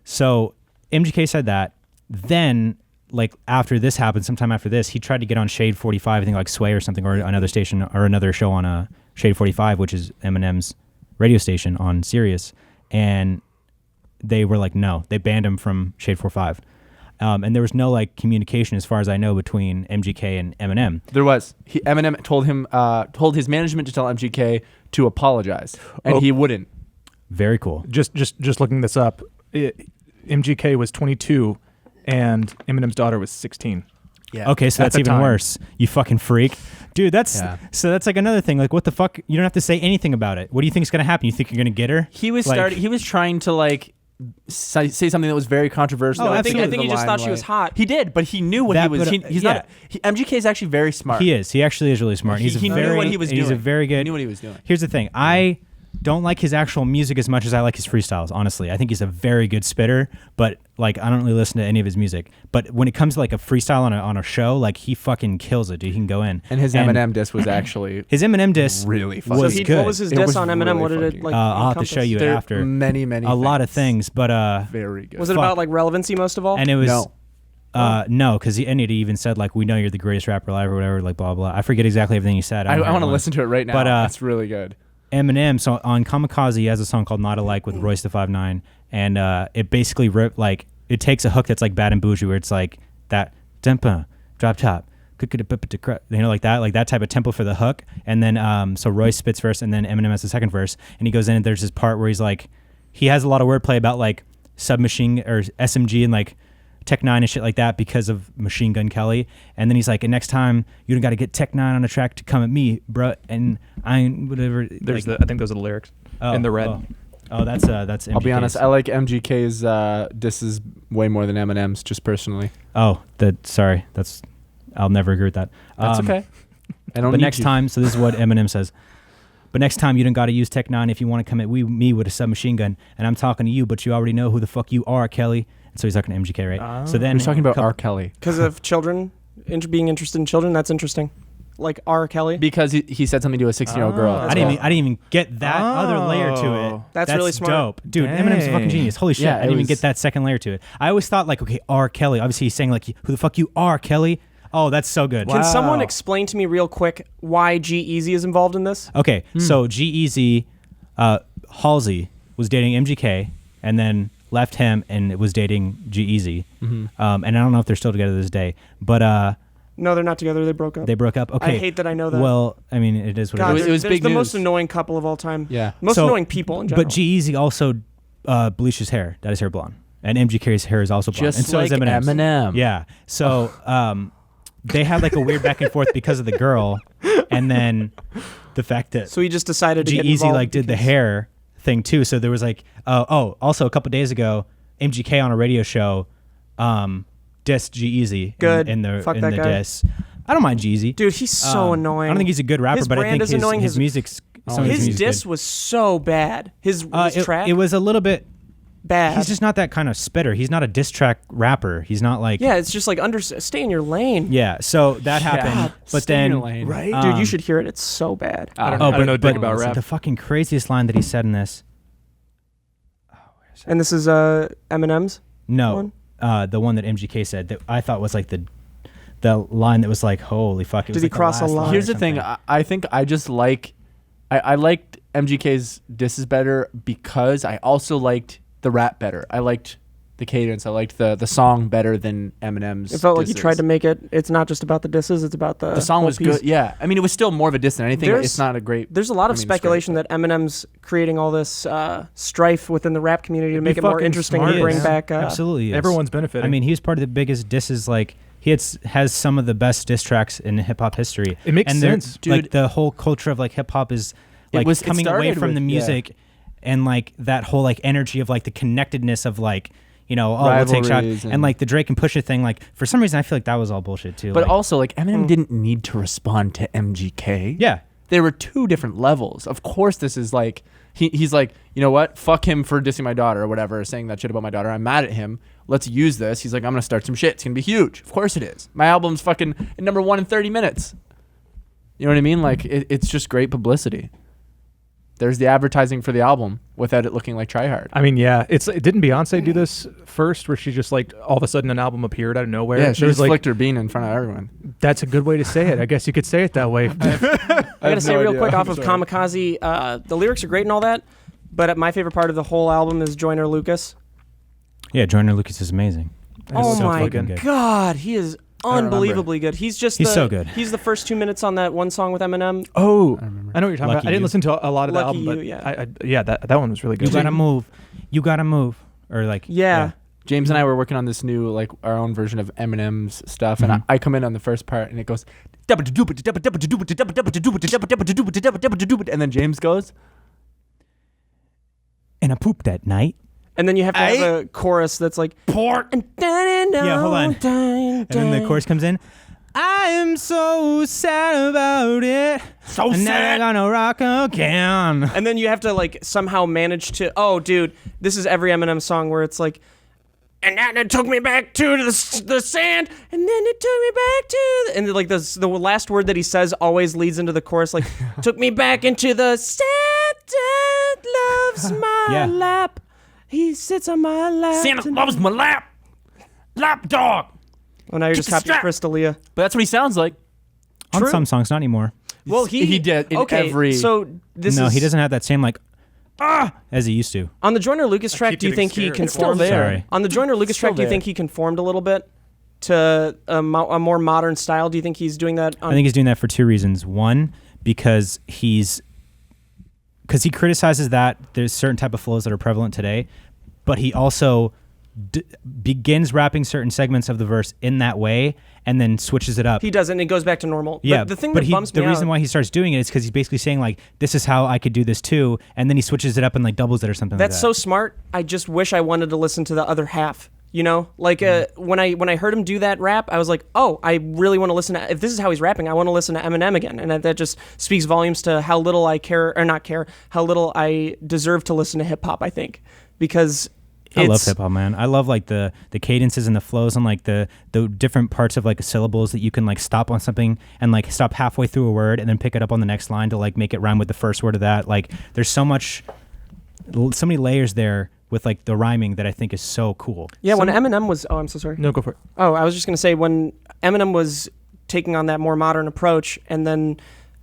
So MGK said that. Then, like after this happened, sometime after this, he tried to get on Shade 45, I think like Sway or something, or another station or another show on Shade 45, which is Eminem's radio station on Sirius, and they were like, no, they banned him from Shade 45. And there was no like communication, as far as I know, between MGK and Eminem. There was. Eminem told his management to tell MGK to apologize, and he wouldn't. Very cool. Just looking this up, MGK was 22, and Eminem's daughter was 16. Yeah. Okay, so At that's the even time. worse. You fucking freak. Dude, that's like another thing. Like, what the fuck? You don't have to say anything about it. What do you think is going to happen? You think you're going to get her? He was Like- He was trying to like say something that was very controversial. Oh, I think absolutely. he just thought she was hot. He did, but he knew what That- he was. but, He's yeah. not. MGK is actually very smart. He is. He actually is really smart. He's He a knew very, what he was He's a doing. very good. He knew what he was doing. Here's the thing. I don't like his actual music as much as I like his freestyles, honestly. I think he's a very good spitter, but like I don't really listen to any of his music. But when it comes to like a freestyle on a show, like he fucking kills it, dude. He can go in. And his Eminem diss was actually his Eminem diss really fun. So was good. what was his It diss was on Eminem? really What did it fucking like? I'll have to show you it There are after. many A lot of things, but Very good. Was it fuck. about like relevancy most of all? and it was No. no, because he even said like, we know you're the greatest rapper alive or whatever, like blah blah. I forget exactly everything he said. I don't know want to what it was. listen to it right now. But, It's really good. Eminem, so on Kamikaze, he has a song called Not Alike with Royce the 5'9", and it basically it takes a hook that's like Bad and Bougie, where it's like that tempo, drop top, like that type of tempo for the hook, and then so Royce spits verse, and then Eminem has the second verse, and he goes in and there's this part where he's like, he has a lot of wordplay about like Submachine or SMG and like Tech 9 and shit like that because of Machine Gun Kelly. And then he's like, and next time you don't got to get Tech 9 on the track to come at me, bruh. And I ain't whatever. There's like, I think those are the lyrics in the red. Oh, that's MGK's. I'll be honest. I like MGK's disses way more than Eminem's, just personally. Sorry. I'll never agree with that. That's okay. I don't. But need next you. time, so this is what Eminem says. But next time you don't got to use Tech 9 if you want to come at me with a submachine gun. And I'm talking to you, but you already know who the fuck you are, Kelly. And so he's talking to MGK, right? So then He's talking about R. Kelly Because of children, being interested in children. That's interesting. Like R. Kelly. because he said something to a 16-year-old girl. I didn't even get that other layer to it. That's really smart. Dope. Dude, Eminem's a fucking genius. Holy shit. Yeah, I didn't even it get was- that second layer to it. I always thought like, okay, R. Kelly. Obviously he's saying like, who the fuck you are, Kelly? Oh, that's so good. Can someone explain to me real quick why G-Eazy is involved in this? Okay, so G-Eazy, Halsey was dating MGK and then left him and was dating G-Eazy. And I don't know if they're still together this day, but No, they're not together. They broke up. they broke up. Okay. I hate that I know that. Well, I mean, it is what God, it is. It was there's big the news. most annoying couple of all time. Yeah. Most So- annoying people in general. But G-Eazy also bleached his hair, dyed his hair blonde. And MGK's hair is also blonde. Just and so like is Eminem's. Eminem. Yeah. So they had like a weird back and forth because of the girl, and then the fact that So he just decided to get G-Eazy involved like did the because- hair thing too. So there was like, also a couple days ago, MGK on a radio show dissed G-Eazy Good. in the Fuck that guy. diss. I don't mind G-Eazy. Dude, he's so annoying. I don't think he's a good rapper, His but I brand think is annoying. his music's some of His music's diss good. was so bad. His track It was a little bit bad. He's just not that kind of spitter. He's not a diss track rapper. He's not like yeah, it's just like stay in your lane. Yeah, so that happened. God, But stay in then your lane. Right? Um, Dude, you should hear it. It's so bad. I don't I know. don't know a thing about so rap. the fucking craziest line that he said in this. And this is Eminem's No, one? The one that MGK said that I thought was like the line that was like, holy fuck. It Did was he like the cross a last line? or Here's the thing. something. I think I just like. I liked MGK's disses better because I also liked the rap better. I liked the cadence. I liked the song better than Eminem's. It felt like you disses. tried to make it. It's not just about the disses. It's about the. The song whole was piece. good. Yeah, I mean, it was still more of a diss than anything. There's- It's not a great. There's a lot of I mean, it's great, speculation but- that Eminem's creating all this strife within the rap community to make it more fucking interesting smart, and bring man. back. Absolutely is. Everyone's benefiting. I mean, he was part of the biggest disses. Like he has some of the best diss tracks in hip hop history. It makes and they're- sense. Like Dude. the whole culture of like hip hop is like it coming away started from with- the yeah. music, and like that whole like energy of like the connectedness of like. We'll take shots. Rivalries And and- like the Drake and Pusha thing, like for some reason I feel like that was all bullshit too. But like, also, like Eminem didn't need to respond to MGK. yeah, They were two different levels. Of course, this is like he's like, you know what? Fuck him for dissing my daughter or whatever, saying that shit about my daughter. I'm mad at him. Let's use this. He's like, I'm gonna start some shit. It's gonna be huge. Of course it is. My album's fucking number 1 in 30 minutes. You know what I mean? Like it's just great publicity. There's the advertising for the album without it looking like Try Hard. I mean, yeah, didn't Beyonce do this first, where she just like all of a sudden an album appeared out of nowhere? Yeah, she was just like, flicked her bean in front of everyone. that's a good way to say it. I guess you could say it that way. I gotta say real quick I'm off of sorry. Kamikaze, the lyrics are great and all that, but my favorite part of the whole album is Joyner Lucas. Yeah, Joyner Lucas is amazing. Oh so my fucking good. God, he is don't remember. unbelievably good. He's so good. He's the first 2 minutes on that one song with Eminem. Oh, I remember. I know what you're talking Lucky about. I didn't You. listen to a lot of the Lucky album, but You, yeah. yeah, that one was really good. You gotta move. You gotta move. Or like Yeah. James and I were working on this new, like, our own version of Eminem's stuff, and I come in on the first part, and it goes, and then James goes, And I pooped that night. And then you have to have a chorus that's like, Yeah, hold on. And then the chorus comes in. I am so sad about it. So and now I'm gonna rock again. And then you have to like somehow manage to, oh, dude, this is every Eminem song where it's like, and then it took me back to the sand, and then it took me back to and like the last word that he says always leads into the chorus, like, took me back into the sand that loves my Yeah. lap. He sits on my lap. Santa loves my lap dog. Oh, now you're just the copying strap. Chris D'Elia. But that's what he sounds like. On True. some songs, not anymore. Well, He did in every. So this No, is, he doesn't have that same like as he used to. on the Joyner Lucas track. keep Do you getting think he scared. It's still conformed? there. Sorry. On the Joyner Lucas Still track, do you there. think he conformed a little bit to a more modern style? Do you think he's doing that? I think he's doing that for two reasons. One, because he criticizes that there's certain type of flows that are prevalent today, but he also begins rapping certain segments of the verse in that way and then switches it up. he does, and it goes back to normal. Yeah, but the thing but that bums me the reason out, why he starts doing it is because he's basically saying like, "This is how I could do this too," and then he switches it up and like doubles it or something. that's like so that. smart. I just wish I wanted to listen to the other half. You know, like when I heard him do that rap, I was like, oh, I really want to listen to. If this is how he's rapping, I want to listen to Eminem again, and that just speaks volumes to how little I care or not care, how little I deserve to listen to hip hop. I think because. I love hip hop, man. I love like the cadences and the flows and like the different parts of like syllables that you can like stop on something and like stop halfway through a word and then pick it up on the next line to like make it rhyme with the first word of that. Like there's so many layers there with like the rhyming that I think is so cool. Yeah, when Eminem was, oh, I'm so sorry. No, go for it. Oh, I was just gonna say when Eminem was taking on that more modern approach, and then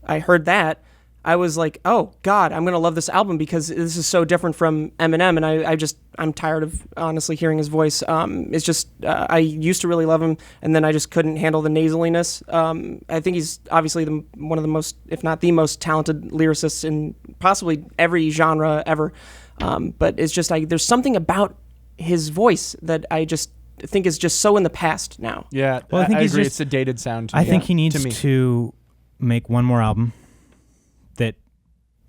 I heard that, I was like, oh God, I'm gonna love this album because this is so different from Eminem, and I'm tired of honestly hearing his voice. It's just I used to really love him, and then I just couldn't handle the nasaliness. I think he's obviously one of the most, if not the most talented lyricists in possibly every genre ever. But it's just there's something about his voice that I just think is just so in the past now. Yeah, Well, I think I he's agree. just- It's a dated sound. To I me. think he needs me. to make one more album that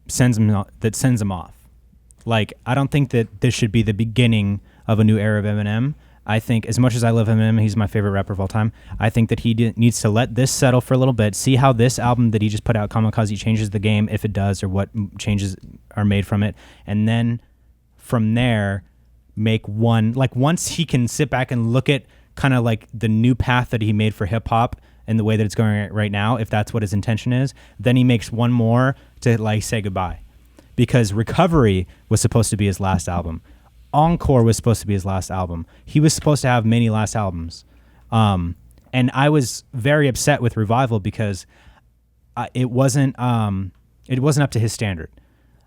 sends him off. Like I don't think that this should be the beginning of a new era of Eminem. I think as much as I love Eminem, he's my favorite rapper of all time. I think that he needs to let this settle for a little bit, see how this album that he just put out, Kamikaze, changes the game, if it does, or what changes are made from it, and then from there make one. Like once he can sit back and look at kind of like the new path that he made for hip hop and the way that it's going right now, if that's what his intention is, then he makes one more to like say goodbye. Because Recovery was supposed to be his last album. Encore was supposed to be his last album. He was supposed to have many last albums. And I was very upset with Revival because it wasn't up to his standard.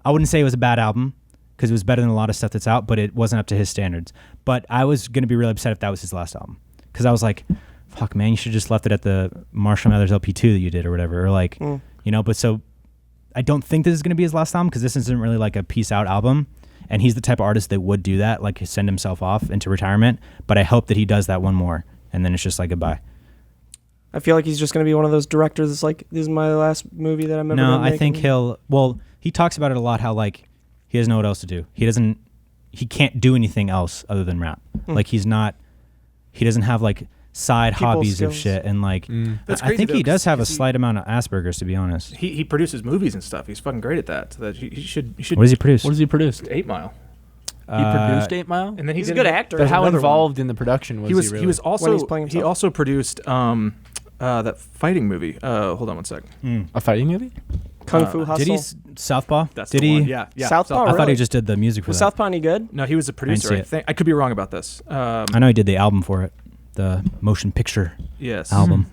I wouldn't say it was a bad album because it was better than a lot of stuff that's out, but it wasn't up to his standards. But I was going to be really upset if that was his last album because I was like, fuck, man, you should have just left it at the Marshall Mathers LP2 that you did or whatever. Or like, but so I don't think this is going to be his last album because this isn't really like a peace out album. And he's the type of artist that would do that, like send himself off into retirement. But I hope that he does that one more. And then it's just like goodbye. I feel like he's just going to be one of those directors that's like, this is my last movie that I'm ever No, gonna make. I think he talks about it a lot, how like he doesn't know what else to do. He can't do anything else other than rap. Like he doesn't have like side People hobbies skills. of shit, and like That's I crazy, think though, he does have a 'cause he- slight amount of Asperger's, to be honest. He produces movies and stuff. He's fucking great at that. So that he should What does he produce? What does he produce? 8 Mile. He produced 8 Mile. And then He's a did good it- actor. But how another one. involved in the production was He was really? he was When also he's playing he himself. also produced that fighting movie. Hold on one sec. a fighting movie. Kung Fu Hustle. Did he Southpaw? That's did the he? one. Yeah. Southpaw? I thought Really? he just did the music for Was that. Southpaw any good? No, he was a producer. see I it. think I could be wrong about this. I know he did the album for it, the motion picture Yes. album.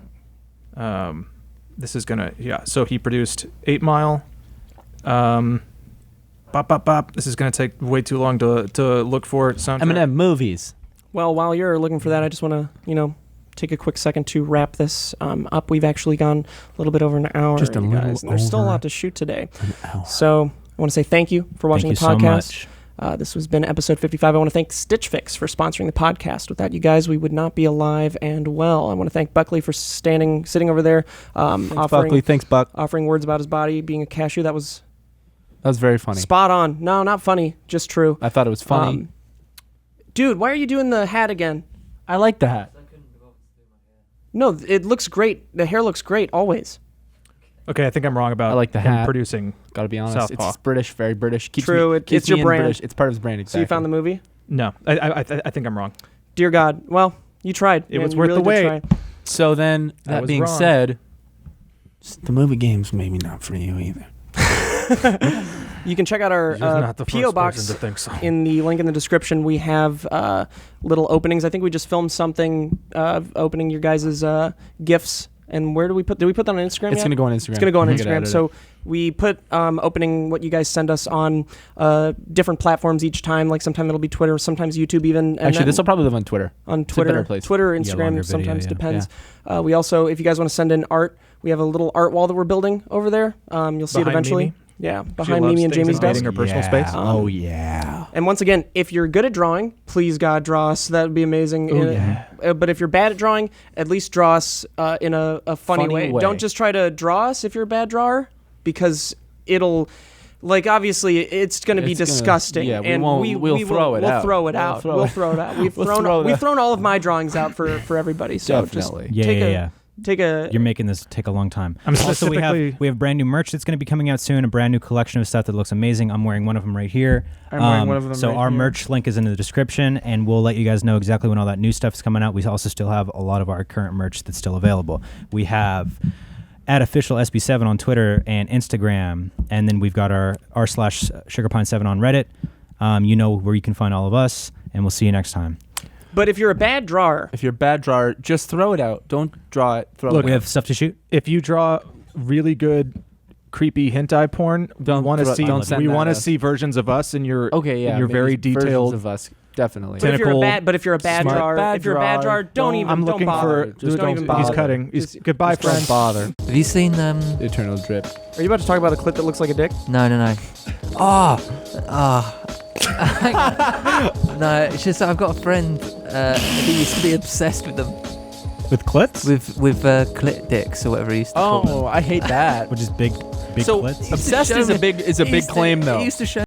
This is gonna So he produced 8 Mile. This is gonna take way too long to look for soundtrack. Eminem movies. Well, while you're looking for that, I just want to, take a quick second to wrap this up. We've actually gone a little bit over an hour. Just a you little guys, and there's still a over lot to shoot today. An hour. So I want to say thank you for watching Thank you the podcast. so much. This has been episode 55. I want to thank Stitch Fix for sponsoring the podcast. Without you guys, we would not be alive and well. I want to thank Buckley for sitting over there, Thanks, Buckley. Thanks, Buck. offering words about his body being a cashew. That was That was very funny. spot on. No, not funny, just true. I thought it was funny. Dude, why are you doing the hat again? I like the hat. No, it looks great. The hair looks great always. Okay, I think I'm wrong about I like the him hat. producing. Gotta be honest. Southpaw. It's British, very British. Keeps True, me, keeps it's your me in brand. British. It's part of his brand. Exactly. So you found the movie? No, I think I'm wrong. Dear God. Well, you tried. It man. was You worth really the did wait. try. So then, I that was being wrong. said, the movie game's maybe not for you either. You can check out our P.O. box think so. in the link in the description. We have little openings. I think we just filmed something opening your guys' gifts. And where do we put that on Instagram It's yet? gonna go on Instagram. It's going to go on You gotta Instagram. edit it. So we put opening what you guys send us on different platforms each time. Like sometimes it'll be Twitter, sometimes YouTube even. And Actually, then this will probably live on Twitter. on a Twitter, better place. Twitter, Yeah, Instagram, longer video, sometimes yeah. depends. We also, if you guys want to send in art, we have a little art wall that we're building over there. You'll see it Behind eventually. Mimi? Yeah, She behind loves Mimi and things Jamie's desk. invading her personal space. Oh yeah. And once again, if you're good at drawing, please God draw us. That would be amazing. Oh, yeah. But if you're bad at drawing, at least draw us in a funny, Funny way. Don't just try to draw us if you're a bad drawer, because it'll, like, obviously it's going to be It's gonna- disgusting. yeah, we and won't- we'll we throw will, it we'll out. Throw it We'll out. throw We'll it. throw it out. We've We'll thrown throw we've that. thrown all of my drawings out for everybody. So Definitely. Yeah, yeah. take a You're making this take a long time. I'm Also, we specifically- have brand new merch that's going to be coming out soon. A brand new collection of stuff that looks amazing. I'm wearing one of them right here. I'm wearing one of them So right our here. merch link is in the description, and we'll let you guys know exactly when all that new stuff is coming out. We also still have a lot of our current merch that's still available. We have at official SB7 on Twitter and Instagram, and then we've got our r/sugarpine7 on Reddit. You know where you can find all of us, and we'll see you next time. But if you're a bad drawer, If you're a bad drawer, just throw it out. Don't draw it. Throw Look, it We out. have stuff to shoot. If you draw really good, creepy hentai porn, Don't we want to throw- see. don't send We that want to us. see versions of us in your Okay, yeah. in your maybe very versions detailed. of us. Definitely. but if you're a Tentacle, bad, but if you're a bad smart- drawer, Bad if you're a bad drawer, drawer, don't even. I'm don't looking bother. for. Just don't even bother. He's cutting. He's goodbye, Just don't friend. bother. Have you seen Eternal drip. Are you about to talk about a clip that looks like a dick? No. No, it's just that I've got a friend who used to be obsessed with them, With clits? with clit dicks or whatever he used to call them. Oh, I hate that. Which is big so clits? obsessed show is a me- big He used to- claim though. He used to show